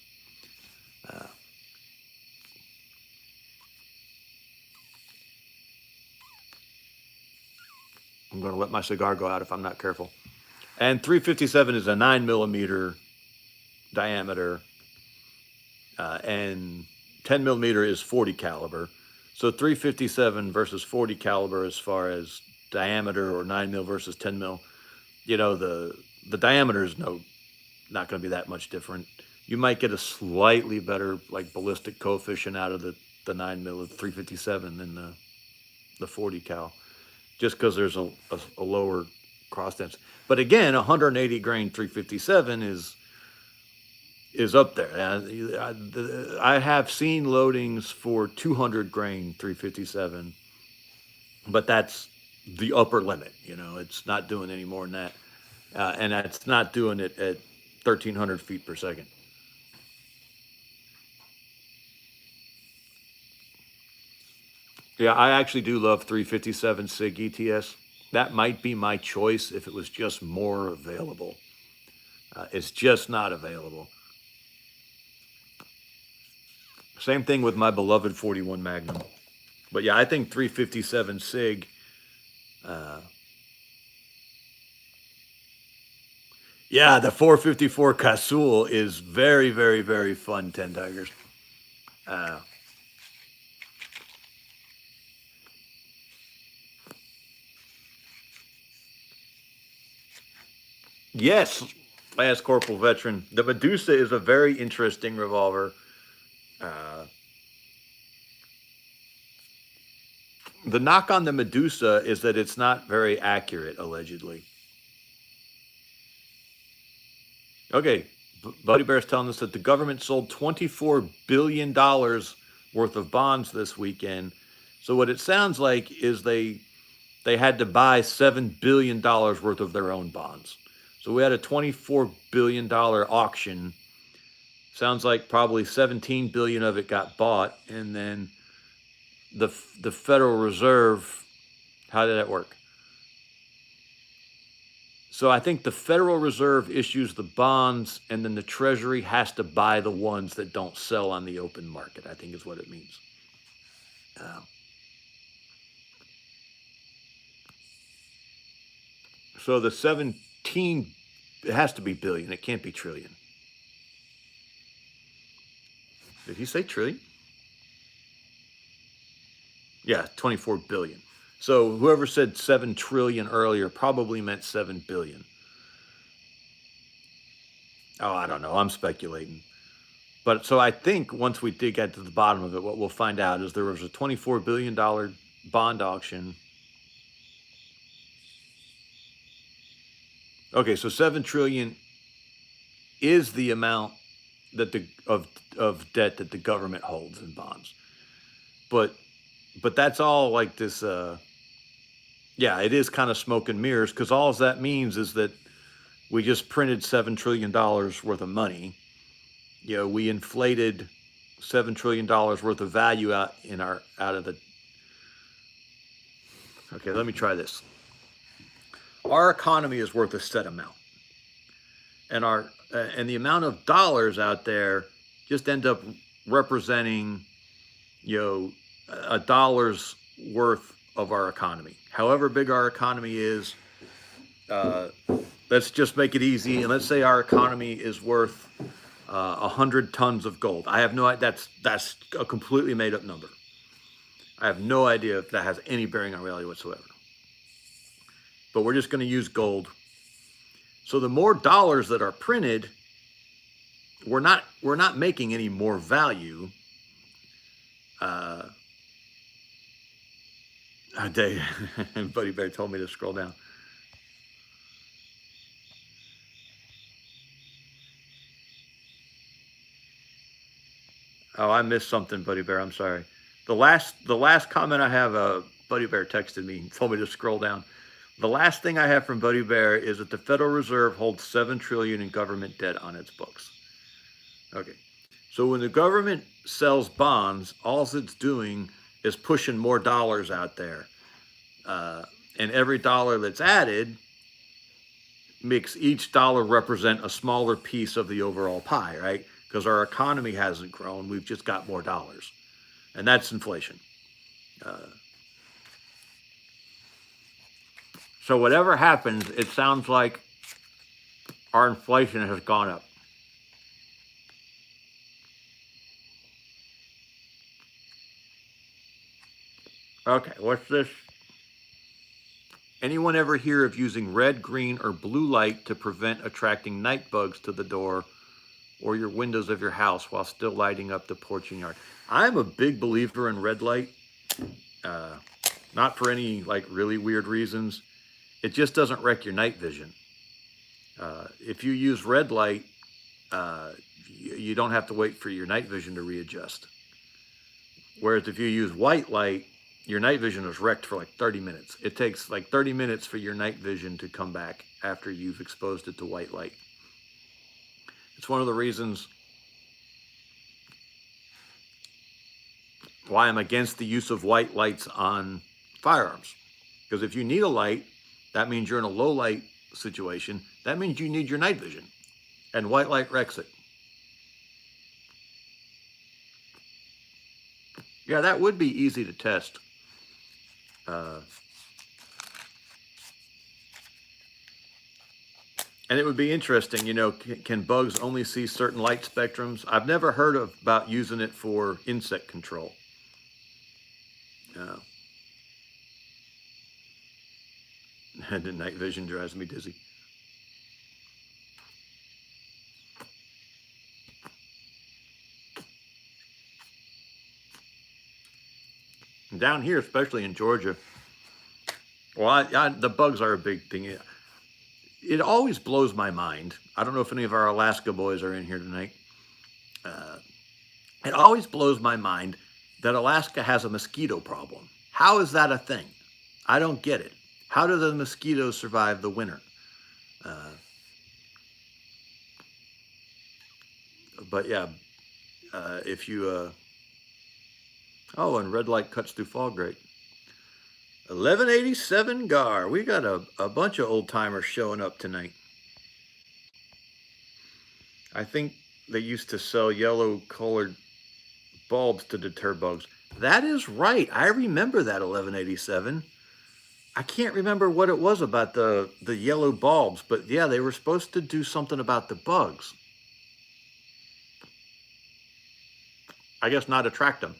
I'm going to let my cigar go out if I'm not careful. And 357 is a 9 millimeter diameter, and 10 millimeter is 40 caliber. So 357 versus 40 caliber as far as diameter, or 9 mil versus 10 mil, the diameter is not going to be that much different. You might get a slightly better like ballistic coefficient out of the 9 mil of 357 than the 40 cal, just because there's a lower cross density. But again, 180 grain 357 is up there. I have seen loadings for 200 grain 357, but that's the upper limit. It's not doing any more than that, and it's not doing it at 1,300 feet per second. Yeah, I actually do love 357 SIG ETS. That might be my choice if it was just more available. It's just not available. Same thing with my beloved 41 Magnum. But yeah, I think 357 SIG. Yeah, the 454 Cazul is very, very, very fun, 10 Tigers. Uh, yes, Last Corporal Veteran. The Medusa is a very interesting revolver. Uh, the knock on the Medusa is that it's not very accurate, allegedly. Okay, Buddy Bear's telling us that the government sold $24 billion worth of bonds this weekend. So what it sounds like is they had to buy $7 billion worth of their own bonds. So we had a $24 billion auction. Sounds like probably 17 billion of it got bought, and then the Federal Reserve, how did that work? So I think the Federal Reserve issues the bonds, and then the Treasury has to buy the ones that don't sell on the open market, I think is what it means. So the 17, it has to be billion. It can't be trillion. Did he say trillion? Yeah, 24 billion. So whoever said 7 trillion earlier probably meant 7 billion. Oh, I don't know. I'm speculating. But so I think once we dig at to the bottom of it, what we'll find out is there was a $24 billion bond auction. Okay, so 7 trillion is the amount that of debt that the government holds in bonds. But that's all like this yeah, it is kind of smoke and mirrors, because all that means is that we just printed $7 trillion worth of money. We inflated $7 trillion worth of value out of the. Okay, let me try this. Our economy is worth a set amount, and and the amount of dollars out there just end up representing, a dollar's worth of our economy. However big our economy is, let's just make it easy, and let's say our economy is worth 100 tons of gold. I have no idea. That's a completely made up number. I have no idea if that has any bearing on reality whatsoever. But we're just going to use gold. So the more dollars that are printed, we're not making any more value. Buddy Bear told me to scroll down. Oh, I missed something, Buddy Bear. I'm sorry. The last comment I have, Buddy Bear texted me, told me to scroll down. The last thing I have from Buddy Bear is that the Federal Reserve holds 7 trillion in government debt on its books. Okay. So when the government sells bonds, all it's doing is pushing more dollars out there. And every dollar that's added makes each dollar represent a smaller piece of the overall pie, right? Because our economy hasn't grown, we've just got more dollars. And that's inflation. So whatever happens, it sounds like our inflation has gone up. Okay, what's this? Anyone ever hear of using red, green, or blue light to prevent attracting night bugs to the door or your windows of your house while still lighting up the porch and yard? I'm a big believer in red light. Not for any like really weird reasons. It just doesn't wreck your night vision. If you use red light, you don't have to wait for your night vision to readjust. Whereas if you use white light, your night vision is wrecked for like 30 minutes. It takes like 30 minutes for your night vision to come back after you've exposed it to white light. It's one of the reasons why I'm against the use of white lights on firearms. Because if you need a light, that means you're in a low light situation. That means you need your night vision. And white light wrecks it. Yeah, that would be easy to test. And it would be interesting, you know, can bugs only see certain light spectrums? I've never heard about using it for insect control. The night vision drives me dizzy. Down here, especially in Georgia, well, the bugs are a big thing. It always blows my mind. I don't know if any of our Alaska boys are in here tonight. It always blows my mind that Alaska has a mosquito problem. How is that a thing? I don't get it. How do the mosquitoes survive the winter? But yeah, if you... oh, and red light cuts through fog, great. 1187 Gar. We got a bunch of old timers showing up tonight. I think they used to sell yellow colored bulbs to deter bugs. That is right. I remember that 1187. I can't remember what it was about the yellow bulbs, but yeah, they were supposed to do something about the bugs. I guess not attract them.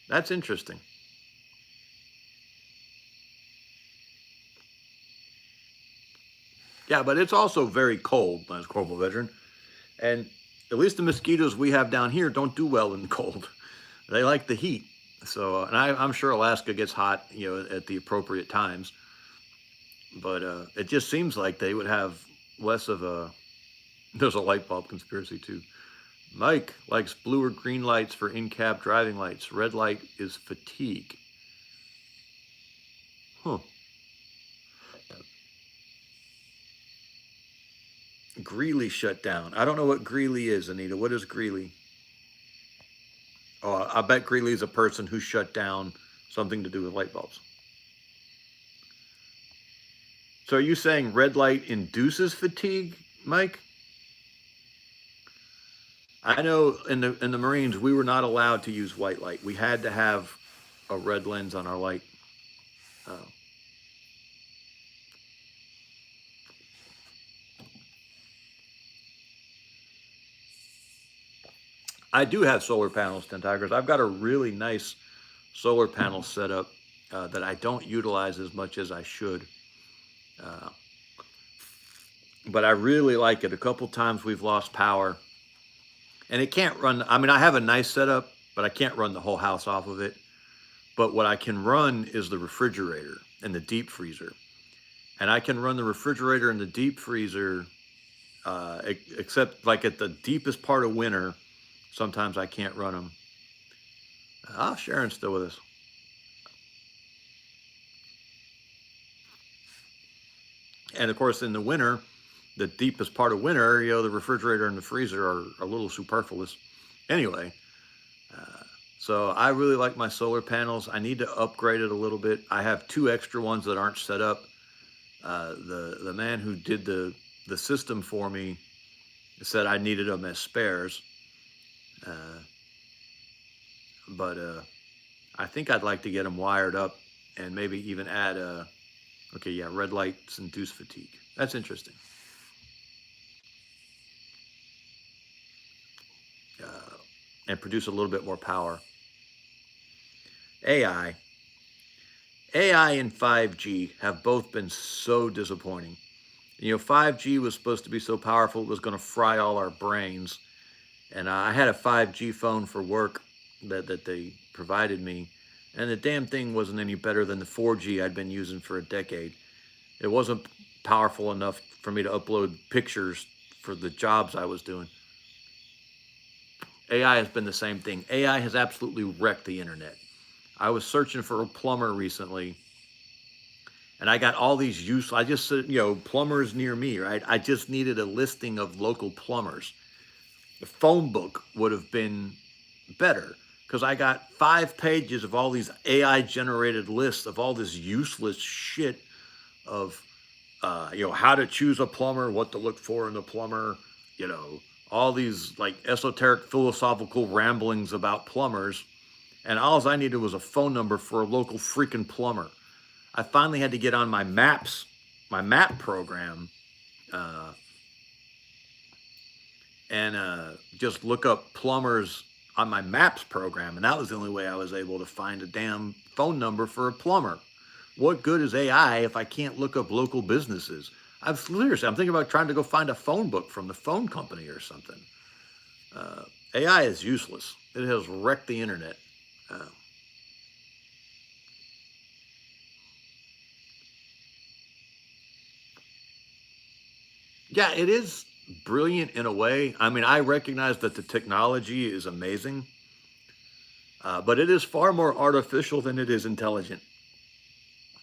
That's interesting. Yeah, but it's also very cold, as Corporal Veteran. And at least the mosquitoes we have down here don't do well in the cold. They like the heat. So, and I'm sure Alaska gets hot, you know, at the appropriate times. But it just seems like they would have less of a... There's a light bulb conspiracy too. Mike likes blue or green lights for in-cab driving lights. Red light is fatigue. Huh. Greeley shut down. I don't know what Greeley is, Anita. What is Greeley? Oh, I bet Greeley is a person who shut down something to do with light bulbs. So are you saying red light induces fatigue, Mike? I know in the Marines, we were not allowed to use white light. We had to have a red lens on our light. I do have solar panels, Tentigers. I've got a really nice solar panel set up that I don't utilize as much as I should. But I really like it. A couple times we've lost power. And it can't run, I mean, I have a nice setup, but I can't run the whole house off of it. But what I can run is the refrigerator and the deep freezer. And I can run the refrigerator and the deep freezer, except like at the deepest part of winter, sometimes I can't run them. Ah, Sharon's still with us. And of course, in the winter, the deepest part of winter, you know, the refrigerator and the freezer are a little superfluous. Anyway, So I really like my solar panels. I need to upgrade it a little bit. I have two extra ones that aren't set up. The man who did the system for me said I needed them as spares, uh, but I think I'd like to get them wired up and maybe even add okay, yeah, red lights induce fatigue. That's interesting. Uh, and produce a little bit more power. AI. AI and 5G have both been so disappointing. 5G was supposed to be so powerful it was going to fry all our brains. And I had a 5G phone for work that they provided me, and the damn thing wasn't any better than the 4G I'd been using for a decade. It wasn't powerful enough for me to upload pictures for the jobs I was doing. AI has been the same thing. AI has absolutely wrecked the internet. I was searching for a plumber recently, and I got all these I just said, plumbers near me, right? I just needed a listing of local plumbers. The phone book would have been better because I got 5 pages of all these AI generated lists of all this useless shit of, how to choose a plumber, what to look for in the plumber, all these like esoteric philosophical ramblings about plumbers. And all I needed was a phone number for a local freaking plumber. I finally had to get on my map program, uh, and just look up plumbers on my maps program. And that was the only way I was able to find a damn phone number for a plumber. What good is AI if I can't look up local businesses? I'm thinking about trying to go find a phone book from the phone company or something. AI is useless. It has wrecked the internet. Uh, yeah, it is brilliant in a way. I mean, I recognize that the technology is amazing, but it is far more artificial than it is intelligent.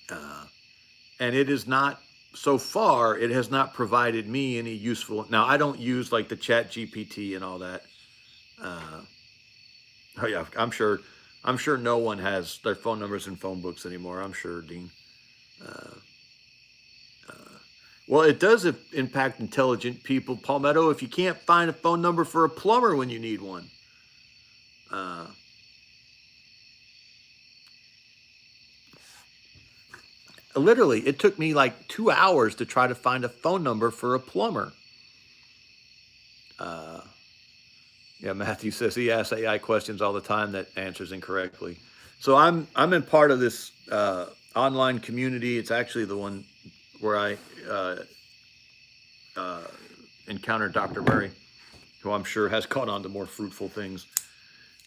Uh, and it is not, so far, it has not provided me any useful. Now, I don't use like the Chat GPT and all that. Uh, oh yeah, I'm sure no one has their phone numbers in phone books anymore. I'm sure, Dean. Uh, well, it does impact intelligent people, Palmetto. If you can't find a phone number for a plumber when you need one, uh, literally, it took me like 2 hours to try to find a phone number for a plumber. Uh, yeah, Matthew says he asks AI questions all the time that answers incorrectly. So I'm in part of this online community. It's actually the one where I uh, uh, encountered Dr. Murray, who I'm sure has caught on to more fruitful things.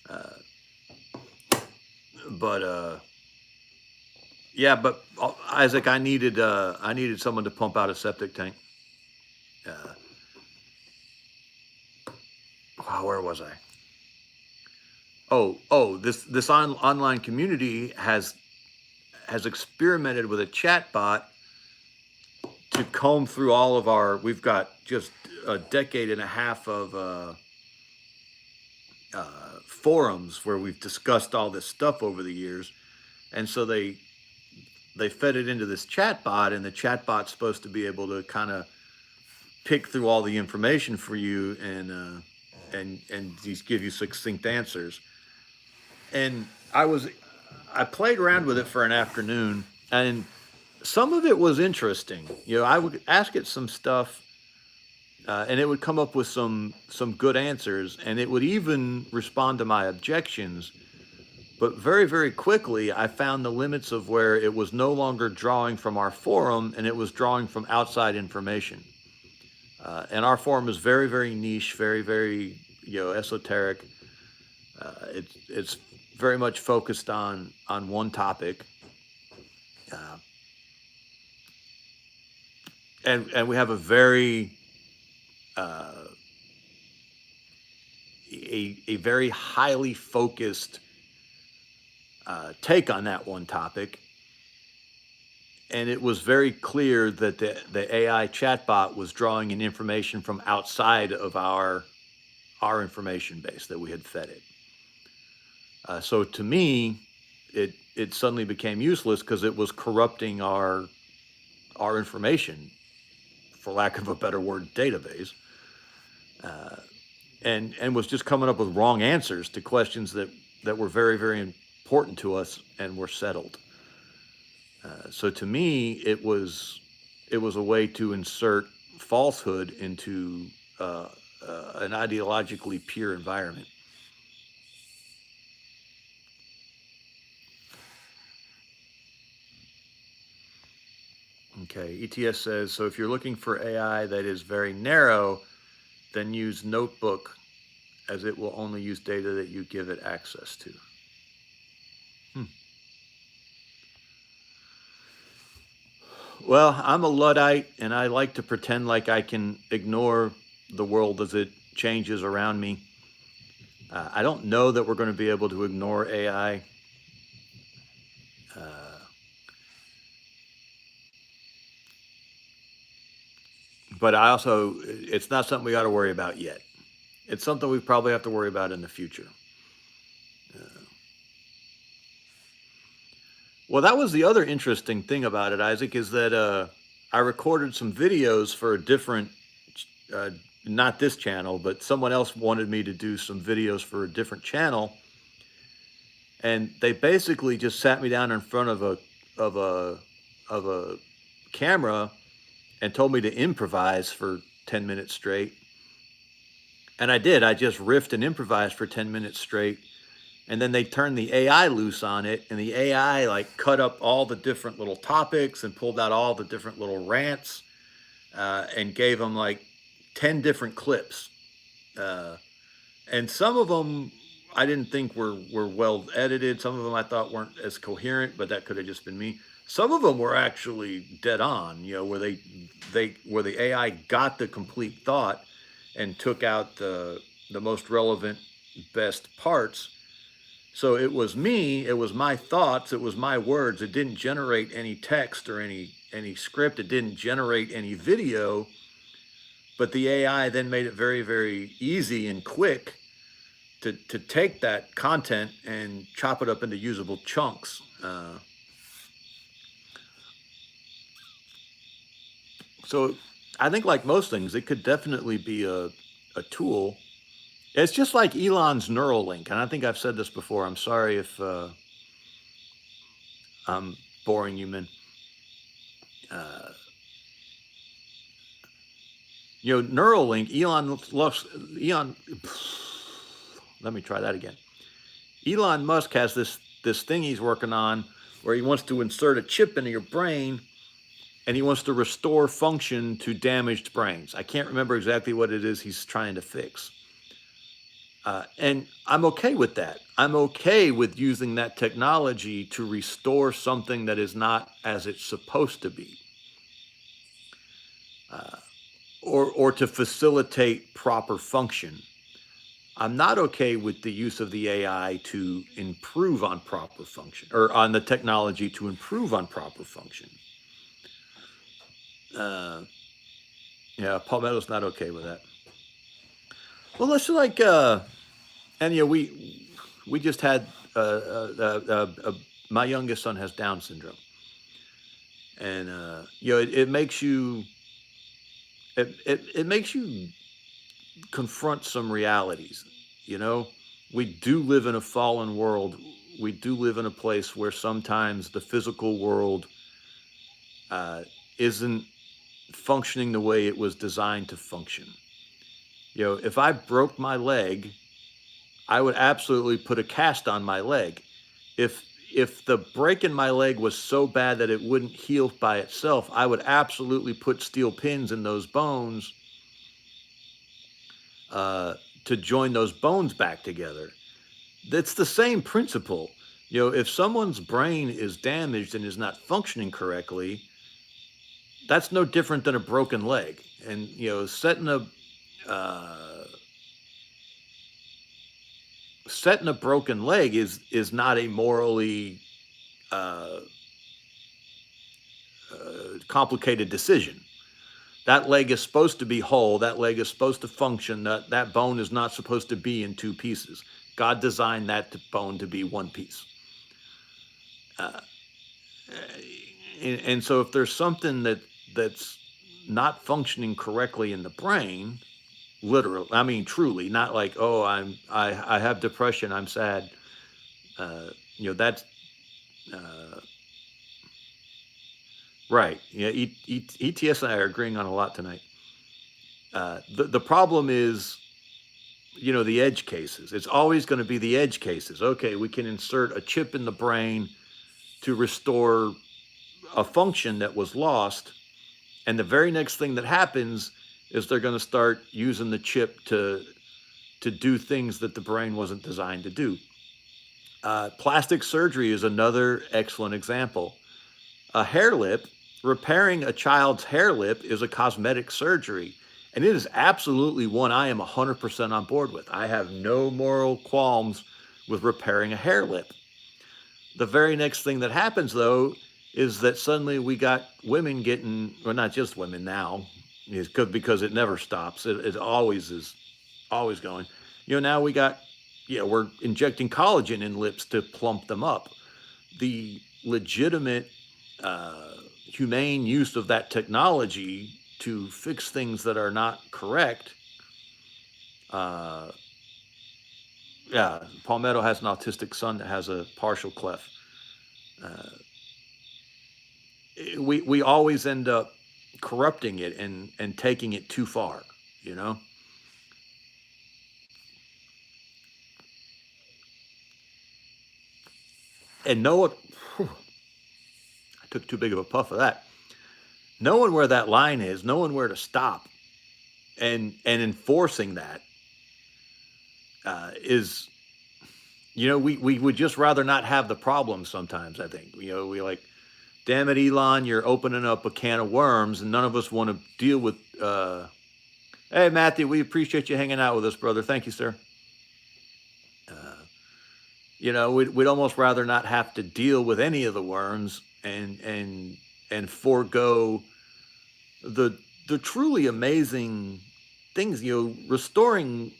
Uh, but yeah, but Isaac, I needed someone to pump out a septic tank. Uh, wow, where was I? This online community has experimented with a chat bot to comb through all of our. We've got just a decade and a half of forums where we've discussed all this stuff over the years, and so they fed it into this chat bot, and the chat bot's supposed to be able to kind of pick through all the information for you and these give you succinct answers. And I played around with it for an afternoon, and some of it was interesting. I would ask it some stuff, and it would come up with some good answers, and it would even respond to my objections. But very, very quickly, I found the limits of where it was no longer drawing from our forum, and it was drawing from outside information. And our forum is very, very niche, very, very esoteric. It's very much focused on one topic, uh, and we have a very a very highly focused take on that one topic. And it was very clear that the AI chatbot was drawing in information from outside of our information base that we had fed it. So to me, it suddenly became useless because it was corrupting our information, for lack of a better word, database, and was just coming up with wrong answers to questions that were very, very important to us and were settled. So to me, it was a way to insert falsehood into an ideologically pure environment. Okay, ETS says, so if you're looking for AI that is very narrow, then use Notebook, as it will only use data that you give it access to. Well, I'm a Luddite, and I like to pretend like I can ignore the world as it changes around me. I don't know that we're going to be able to ignore AI. But I also, it's not something we got to worry about yet. It's something we probably have to worry about in the future. Well, that was the other interesting thing about it, Isaac, is that I recorded some videos for a different, uh, not this channel, but someone else wanted me to do some videos for a different channel, and they basically just sat me down in front of of a of a camera and told me to improvise for 10 minutes straight. And I did. I just riffed and improvised for 10 minutes straight. And then they turned the AI loose on it, and the AI like cut up all the different little topics and pulled out all the different little rants, and gave them like 10 different clips. Uh, and some of them I didn't think were well edited. Some of them I thought weren't as coherent, but that could have just been me. Some of them were actually dead on, where where the AI got the complete thought and took out the most relevant, best parts. So it was me, it was my thoughts, it was my words. It didn't generate any text or any script. It didn't generate any video, but the AI then made it very, very easy and quick to take that content and chop it up into usable chunks. So I think, like most things, it could definitely be a tool. It's just like Elon's Neuralink, and I think I've said this before. I'm sorry if I'm boring you, man. Neuralink, Elon loves Elon. Let me try that again. Elon Musk has this thing he's working on where he wants to insert a chip into your brain, and he wants to restore function to damaged brains. I can't remember exactly what it is he's trying to fix. And I'm okay with that. I'm okay with using that technology to restore something that is not as it's supposed to be, or to facilitate proper function. I'm not okay with the use of the AI to improve on proper function, or on the technology to improve on proper function. Yeah, Palmetto's not okay with that. Well, let's like, and we just had my youngest son has Down syndrome, and it makes you it makes you confront some realities. We do live in a fallen world. We do live in a place where sometimes the physical world isn't functioning the way it was designed to function. If I broke my leg, I would absolutely put a cast on my leg. If the break in my leg was so bad that it wouldn't heal by itself, I would absolutely put steel pins in those bones to join those bones back together. It's the same principle. If someone's brain is damaged and is not functioning correctly, that's no different than a broken leg. And setting a broken leg is not a morally complicated decision. That leg is supposed to be whole. That leg is supposed to function. That bone is not supposed to be in two pieces. God designed that bone to be one piece. And so if there's something that's not functioning correctly in the brain, literally, I mean truly, not like, oh, I have depression, I'm sad. That's right. Yeah, ETS and I are agreeing on a lot tonight. The problem is, the edge cases. It's always going to be the edge cases. Okay, we can insert a chip in the brain to restore a function that was lost, and the very next thing that happens is they're going to start using the chip to do things that the brain wasn't designed to do. Plastic surgery is another excellent example. A hair lip, repairing a child's hair lip is a cosmetic surgery. And it is absolutely one I am 100% on board with. I have no moral qualms with repairing a hair lip. The very next thing that happens, though, is that suddenly we got women getting, well, not just women now, because it never stops. It always is, always going. Now we got, we're injecting collagen in lips to plump them up. The legitimate, humane use of that technology to fix things that are not correct. Palmetto has an autistic son that has a partial cleft. We always end up corrupting it and taking it too far, And Noah, I took too big of a puff of that. Knowing where that line is, knowing where to stop, and enforcing that is, we would just rather not have the problem sometimes. I think we like, damn it, Elon, you're opening up a can of worms, and none of us want to deal with. Hey, Matthew, we appreciate you hanging out with us, brother. Thank you, sir. We'd almost rather not have to deal with any of the worms and forego the truly amazing things. Restoring.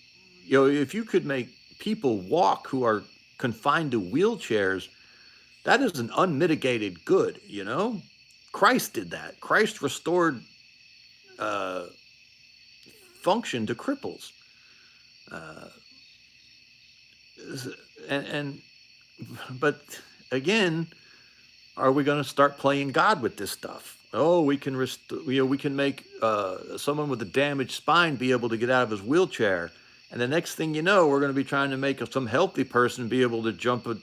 If you could make people walk who are confined to wheelchairs, that is an unmitigated good. Christ did that. Christ restored function to cripples. But again, are we going to start playing God with this stuff? Oh, we can we can make someone with a damaged spine be able to get out of his wheelchair, and the next thing you know, we're going to be trying to make some healthy person be able to jump a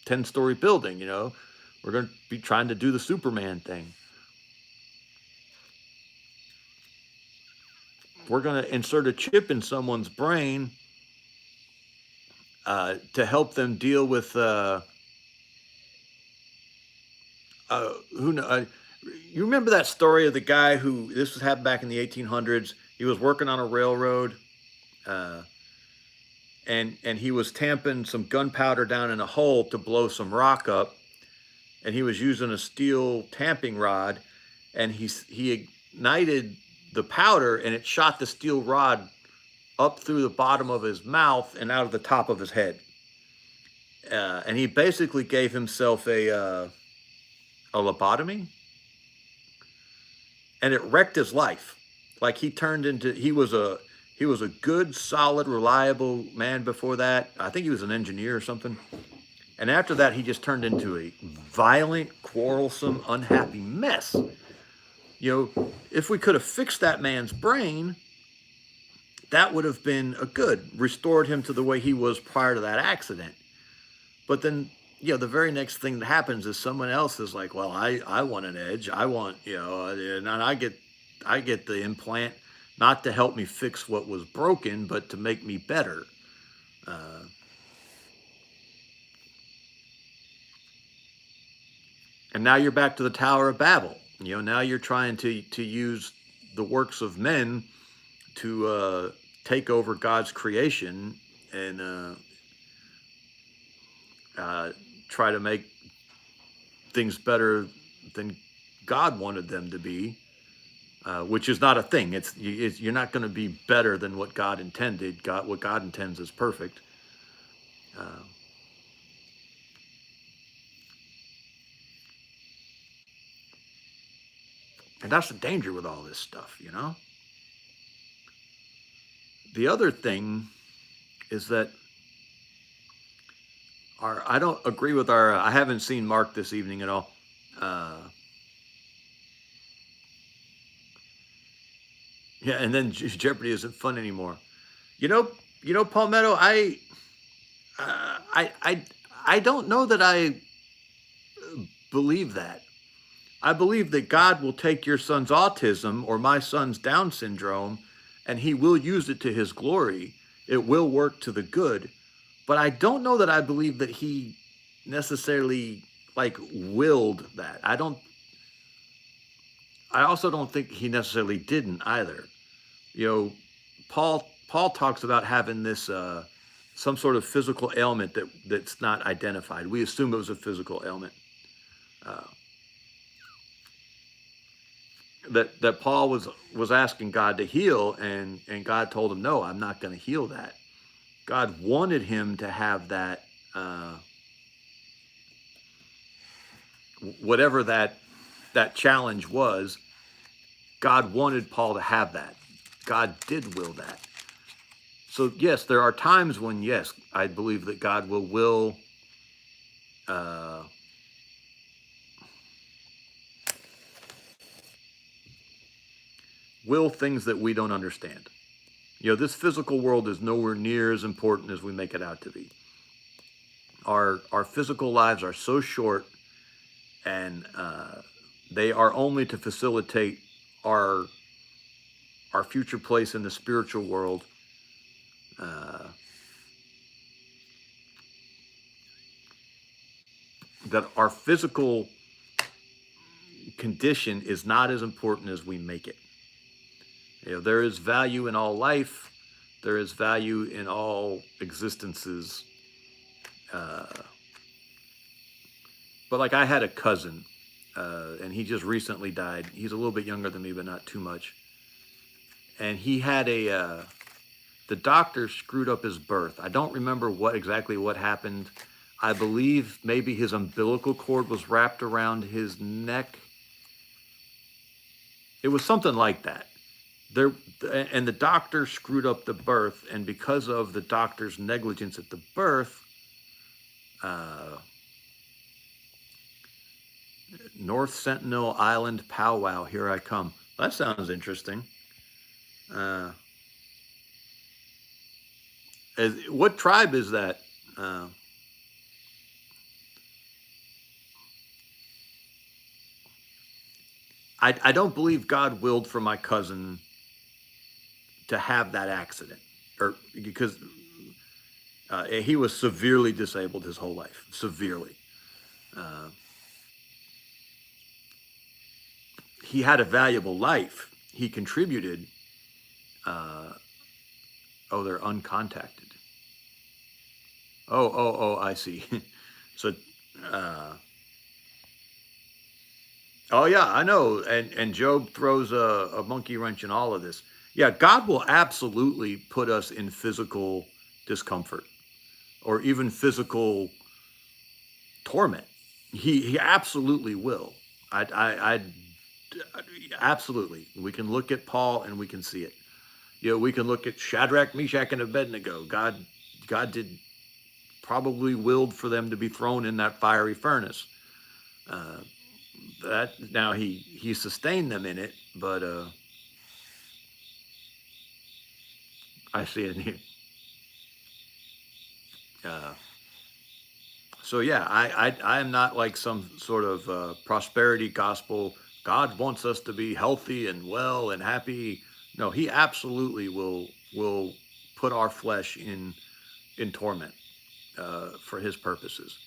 10-story building. We're going to be trying to do the Superman thing. We're going to insert a chip in someone's brain to help them deal with you remember that story of the guy who, this was happened back in the 1800s. He was working on a railroad, and he was tamping some gunpowder down in a hole to blow some rock up, and he was using a steel tamping rod, and he ignited the powder, and it shot the steel rod up through the bottom of his mouth and out of the top of his head. And he basically gave himself a lobotomy, and it wrecked his life. Like he was a good, solid, reliable man before that. I think he was an engineer or something. And after that, he just turned into a violent, quarrelsome, unhappy mess. If we could have fixed that man's brain, that would have been a good, restored him to the way he was prior to that accident. But then, the very next thing that happens is someone else is like, well, I want an edge. I want, and I get the implant not to help me fix what was broken, but to make me better. And now you're back to the Tower of Babel. Now you're trying to use the works of men to take over God's creation and try to make things better than God wanted them to be, which is not a thing. You're not going to be better than what God intended. What God intends is perfect. Uh, and that's the danger with all this stuff, you know? The other thing is that I don't agree with I haven't seen Mark this evening at all. Uh, yeah, and then Jeopardy isn't fun anymore. You know, Palmetto, I, I, I don't know that I believe that. I believe that God will take your son's autism or my son's Down syndrome and he will use it to his glory. It will work to the good. But I don't know that I believe that he necessarily like willed that. I also don't think he necessarily didn't either. You know, Paul talks about having this some sort of physical ailment that's not identified. We assume it was a physical ailment. Uh, that Paul was asking God to heal, and God told him, "No, I'm not going to heal that." God wanted him to have that, whatever that challenge was. God wanted Paul to have that. God did will that. So yes, there are times when yes, I believe that God uh, will things that we don't understand. You know, this physical world is nowhere near as important as we make it out to be. Our physical lives are so short, and they are only to facilitate our our future place in the spiritual world. Uh, that our physical condition is not as important as we make it. You know, there is value in all life. There is value in all existences. Uh, but like I had a cousin, and he just recently died. He's a little bit younger than me, but not too much. And he had the doctor screwed up his birth. I don't remember exactly what happened. I believe maybe his umbilical cord was wrapped around his neck. It was something like that. There, and the doctor screwed up the birth, and because of the doctor's negligence at the birth, uh, North Sentinel Island powwow. Here I come. That sounds interesting. Uh, what tribe is that? Uh, I don't believe God willed for my cousin to have that accident, or because he was severely disabled his whole life, severely. Uh, he had a valuable life. He contributed. Uh, oh, they're uncontacted. Oh, I see. So, uh, oh yeah, I know. And Job throws a monkey wrench in all of this. Yeah, God will absolutely put us in physical discomfort or even physical torment. He absolutely will. I absolutely. We can look at Paul and we can see it. You know, we can look at Shadrach, Meshach, and Abednego. God did probably willed for them to be thrown in that fiery furnace. Uh, that now he sustained them in it, but I see it in here. Uh, so yeah, I am not like some sort of prosperity gospel. God wants us to be healthy and well and happy. No, He absolutely will put our flesh in torment for His purposes.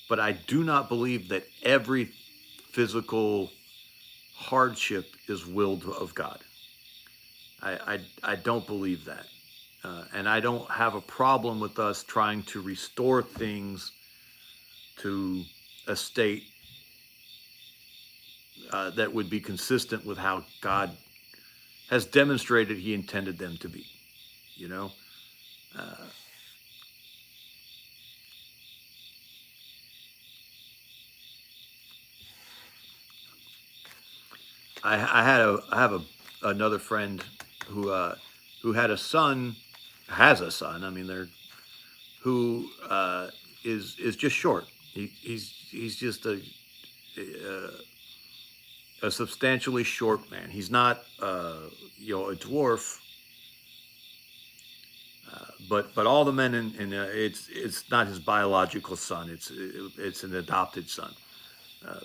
But I do not believe that every physical hardship is willed of God. I don't believe that. And I don't have a problem with us trying to restore things to a state that would be consistent with how God has demonstrated He intended them to be. You know, uh, I have another friend who who had a son, has a son. I mean, they're who is just short. He's just a substantially short man. He's not a dwarf, but all the men in it's not his biological son. It's an adopted son. Uh,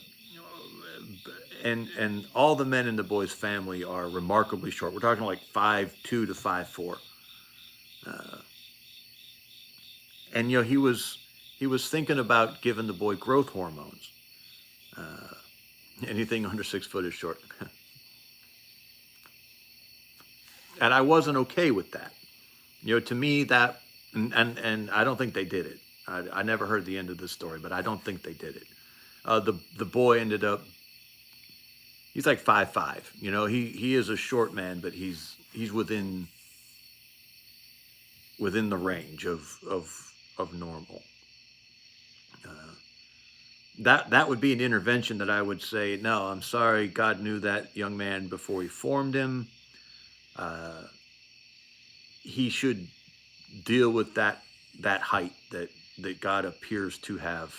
and all the men in the boy's family are remarkably short. We're talking like 5'2" to 5'4". Uh, and he was thinking about giving the boy growth hormones. Uh, Anything under 6 foot is short, and I wasn't okay with that. To me that, and I don't think they did it. I never heard the end of this story, but I don't think they did it. The boy ended up, he's like 5'5". He is a short man, but he's within the range of normal. Uh, that would be an intervention that I would say, no, I'm sorry, God knew that young man before he formed him. Uh, he should deal with that height that God appears to have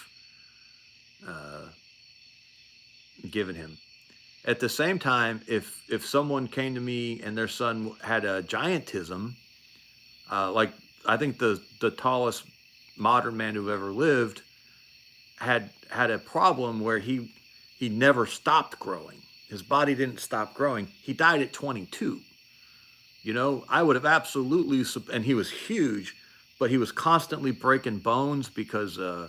uh, given him. At the same time, if someone came to me and their son had a giantism, like I think the tallest modern man who ever lived had a problem where he never stopped growing. His body didn't stop growing. He died at 22. I would have absolutely, and he was huge, but he was constantly breaking bones uh,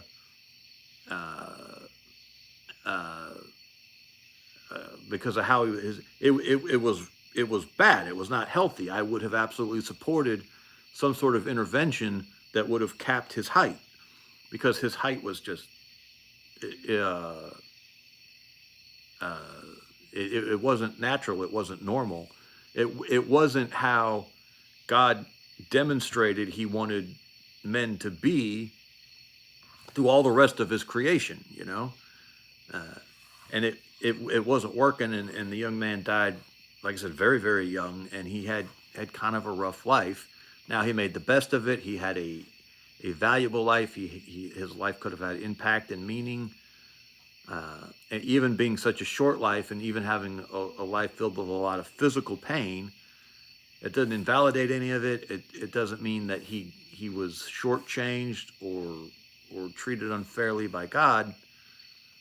uh, because of how he was. It was bad. It was not healthy. I would have absolutely supported some sort of intervention that would have capped his height, because his height was just uh, uh, it wasn't natural. It wasn't normal. It wasn't how God demonstrated He wanted men to be through all the rest of His creation. Uh, and it wasn't working, and the young man died, like I said, very very young, and he had kind of a rough life. Now he made the best of it. He had a valuable life. His life could have had impact and meaning. And even being such a short life, and even having a life filled with a lot of physical pain, it doesn't invalidate any of it. It doesn't mean that he was shortchanged or treated unfairly by God.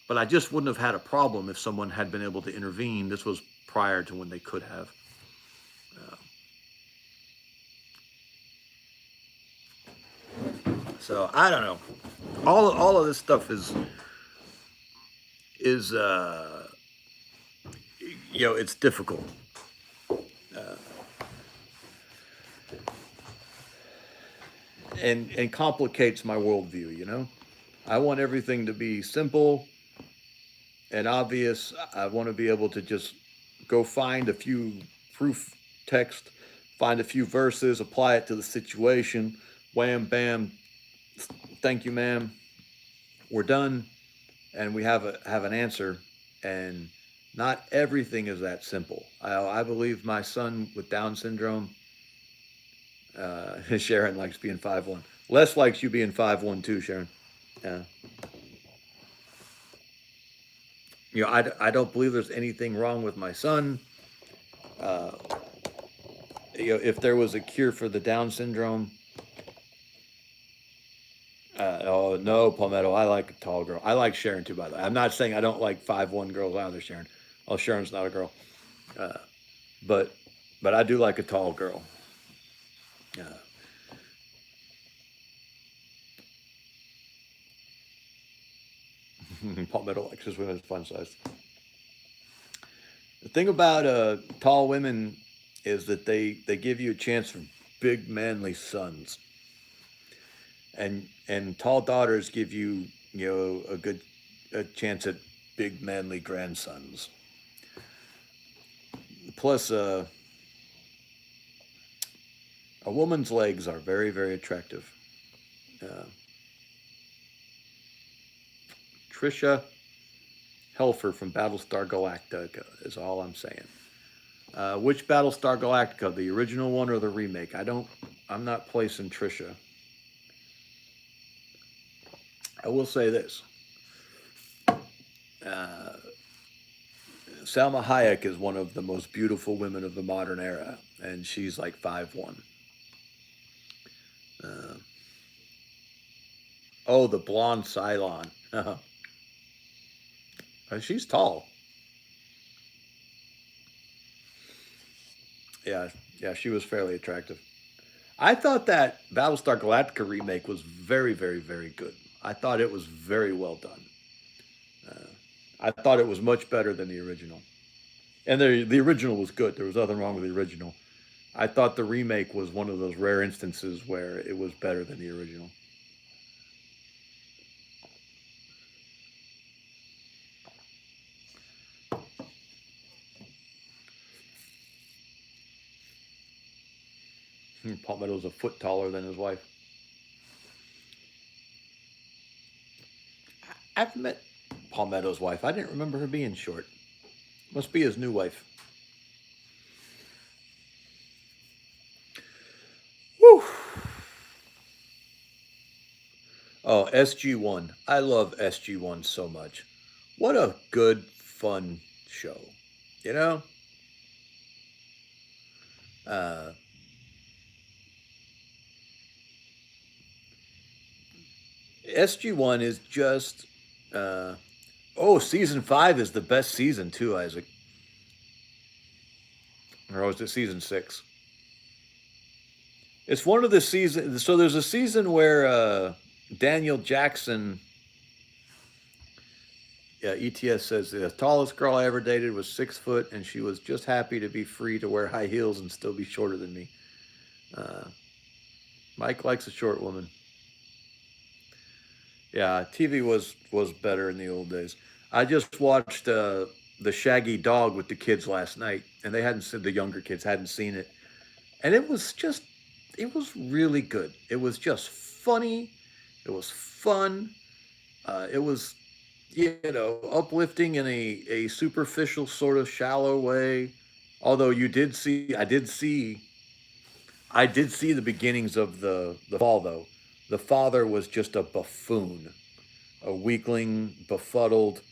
But I just wouldn't have had a problem if someone had been able to intervene. This was prior to when they could have. Uh, so I don't know. All of this stuff is it's difficult. Uh, and complicates my worldview. I want everything to be simple and obvious. I want to be able to just go find a few proof text, find a few verses, apply it to the situation. Wham, bam. Thank you, ma'am. We're done, and we have an answer. And not everything is that simple. I believe my son with Down syndrome. Sharon likes being 5'1". Les likes you being 5'1" too, Sharon. Uh, I don't believe there's anything wrong with my son. Uh, if there was a cure for the Down syndrome, oh no, Palmetto, I like a tall girl. I like Sharon too, by the way. I'm not saying I don't like 5'1" girls either, Sharon. Oh, Sharon's not a girl, uh, but I do like a tall girl. Uh, Palmetto likes his women's fun size. The thing about tall women is that they give you a chance for big manly sons, and tall daughters give you a chance at big manly grandsons. Plus, a woman's legs are very very attractive. Uh, Trisha Helfer from Battlestar Galactica is all I'm saying. Which Battlestar Galactica, the original one or the remake? I'm not placing Trisha. I will say this. Uh, Salma Hayek is one of the most beautiful women of the modern era, and she's like 5'1". Uh, oh, the blonde Cylon. She's tall. Yeah, yeah, she was fairly attractive. I thought that Battlestar Galactica remake was very, very, very good. I thought it was very well done. Uh, I thought it was much better than the original. And the original was good. There was nothing wrong with the original. I thought the remake was one of those rare instances where it was better than the original. Palmetto's a foot taller than his wife. I've met Palmetto's wife. I didn't remember her being short. Must be his new wife. Whew. Oh, SG1. I love SG1 so much. What a good, fun show. You know? Uh, SG1 is just. Oh, season 5 is the best season, too, Isaac. Or was it season 6? It's one of the seasons. So there's a season where Daniel Jackson. Yeah, ETS says the tallest girl I ever dated was 6 foot, and she was just happy to be free to wear high heels and still be shorter than me. Uh, Mike likes a short woman. Yeah, TV was better in the old days. I just watched the Shaggy Dog with the kids last night, and they hadn't seen the younger kids hadn't seen it, and it was really good. It was just funny. It was fun. It was uplifting in a superficial sort of shallow way. Although I did see the beginnings of the fall though. The father was just a buffoon, a weakling, befuddled.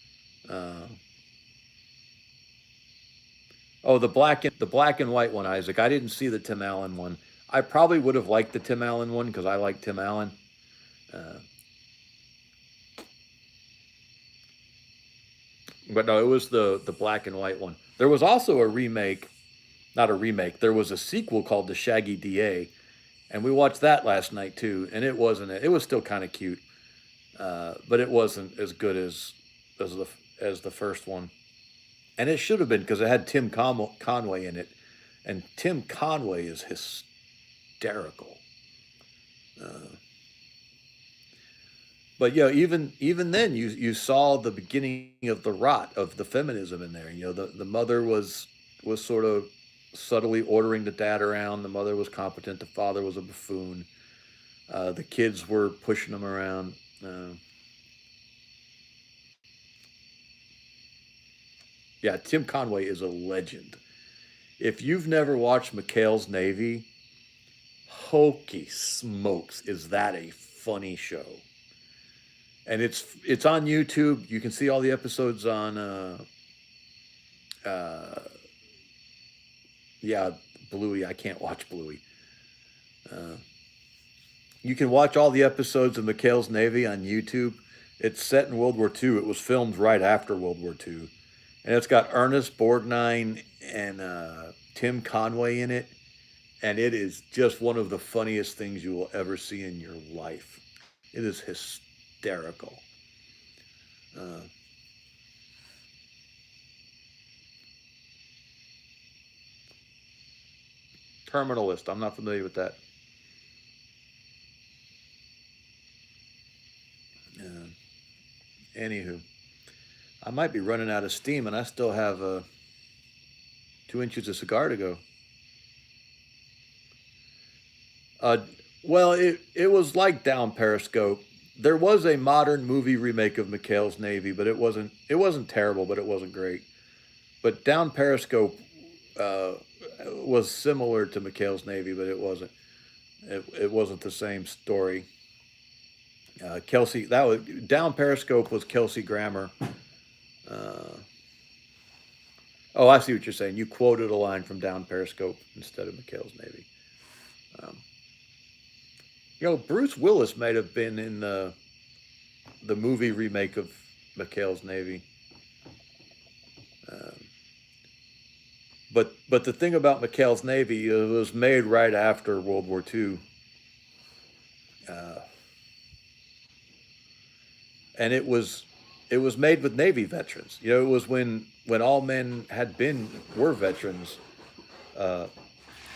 Uh, oh, the black and white one, Isaac. I didn't see the Tim Allen one. I probably would have liked the Tim Allen one because I like Tim Allen. Uh, but no, it was the black and white one. There was also a remake, not a remake. There was a sequel called The Shaggy DA, and we watched that last night too. And it wasn't. It was still kind of cute, but it wasn't as good as the as the first one. And it should have been because it had Conway in it, and Tim Conway is hysterical. Uh, but yeah, even then, you saw the beginning of the rot of the feminism in there. The mother was sort of subtly ordering the dad around. The mother was competent. The father was a buffoon. The kids were pushing him around. Yeah, Tim Conway is a legend. If you've never watched McHale's Navy, hokey smokes, is that a funny show? And it's on YouTube. You can see all the episodes on uh, yeah, Bluey. I can't watch Bluey. Uh, you can watch all the episodes of McHale's Navy on YouTube. It's set in World War II. It was filmed right after World War II, and it's got Ernest Borgnine and Tim Conway in it, and it is just one of the funniest things you will ever see in your life. It is hysterical. Uh, Terminalist. I'm not familiar with that. Uh, Anywho, I might be running out of steam, and I still have 2 inches of cigar to go. Uh, well, it was like down Periscope. there was a modern movie remake of McHale's Navy, but it wasn't terrible, but it wasn't great. But Down Periscope uh, was similar to McHale's Navy, but it wasn't the same story. Kelsey, that was Down Periscope was Kelsey Grammer. Uh, oh, I see what you're saying. You quoted a line from Down Periscope instead of McHale's Navy. Um, Bruce Willis might have been in the movie remake of McHale's Navy. Um, but the thing about McHale's Navy, it was made right after World War II, uh, and it was made with Navy veterans. It was when all men were veterans. Uh,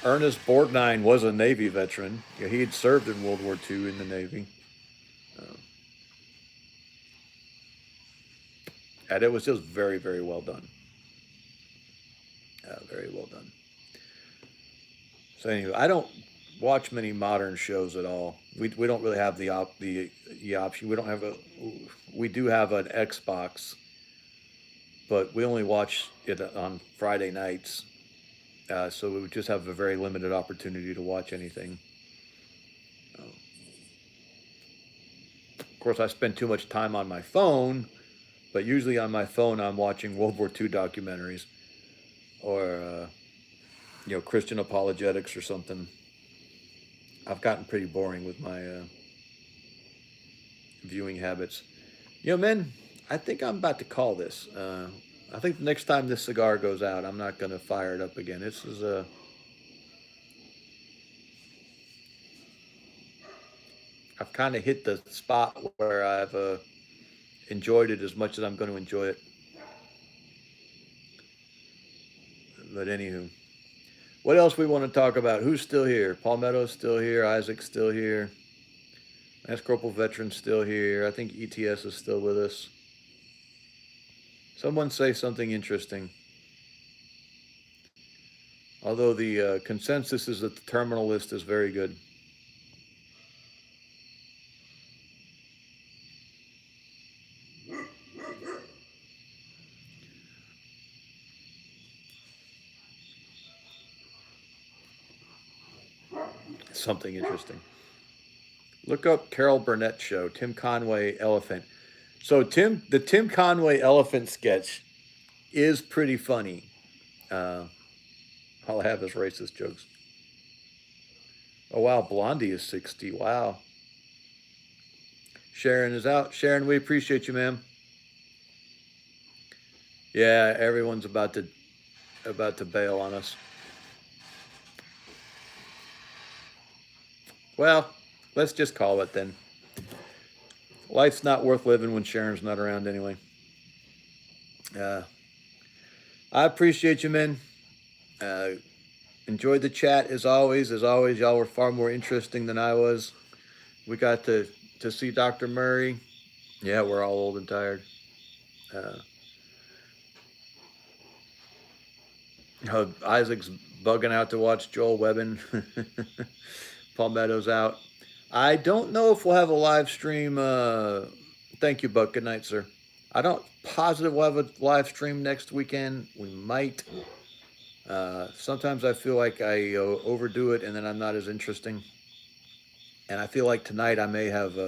Ernest Borgnine was a Navy veteran. He had served in World War II in the Navy, uh, and it was just very, very well done. Very well done. So anyway, I don't watch many modern shows at all. We don't really have the option. We do have an Xbox, but we only watch it on Friday nights. So we would just have a very limited opportunity to watch anything. Of course, I spend too much time on my phone, but usually on my phone I'm watching World War II documentaries or Christian apologetics or something. I've gotten pretty boring with my viewing habits. Men, I think I'm about to call this. I think the next time this cigar goes out, I'm not going to fire it up again. I've kind of hit the spot where I've enjoyed it as much as I'm going to enjoy it. But anywho, what else we want to talk about? Who's still here? Palmetto's still here. Isaac's still here. Mass Corporal Veteran's still here. I think ETS is still with us. Someone say something interesting. Although the consensus is that the terminal list is very good. Something interesting. Look up Carol Burnett show, Tim Conway Elephant. So the Tim Conway Elephant sketch is pretty funny. Uh, all I have is racist jokes. Oh wow, Blondie is 60. Wow. Sharon is out. Sharon, we appreciate you, ma'am. Yeah, everyone's about to bail on us. Well, let's just call it then. Life's not worth living when Sharon's not around anyway. Uh, I appreciate you, men. Uh, enjoyed the chat as always. As always, y'all were far more interesting than I was. We got to see Dr. Murray. Yeah, we're all old and tired. Uh, Isaac's bugging out to watch Joel Webbin. Palmetto's out. I don't know if we'll have a live stream. Thank you, Buck. Good night, sir. I don't positive we'll have a live stream next weekend. We might. Sometimes I feel like I overdo it and then I'm not as interesting. And I feel like tonight I may have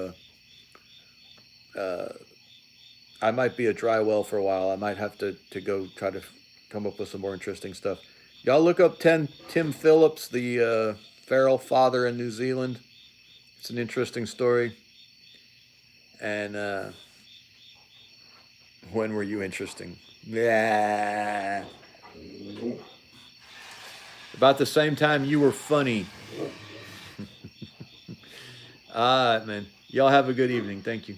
I might be a dry well for a while. I might have to go try to come up with some more interesting stuff. Y'all look up Tim Phillips, the feral father in New Zealand. It's an interesting story. And when were you interesting? Yeah. About the same time you were funny. All right, man. Y'all have a good evening. Thank you.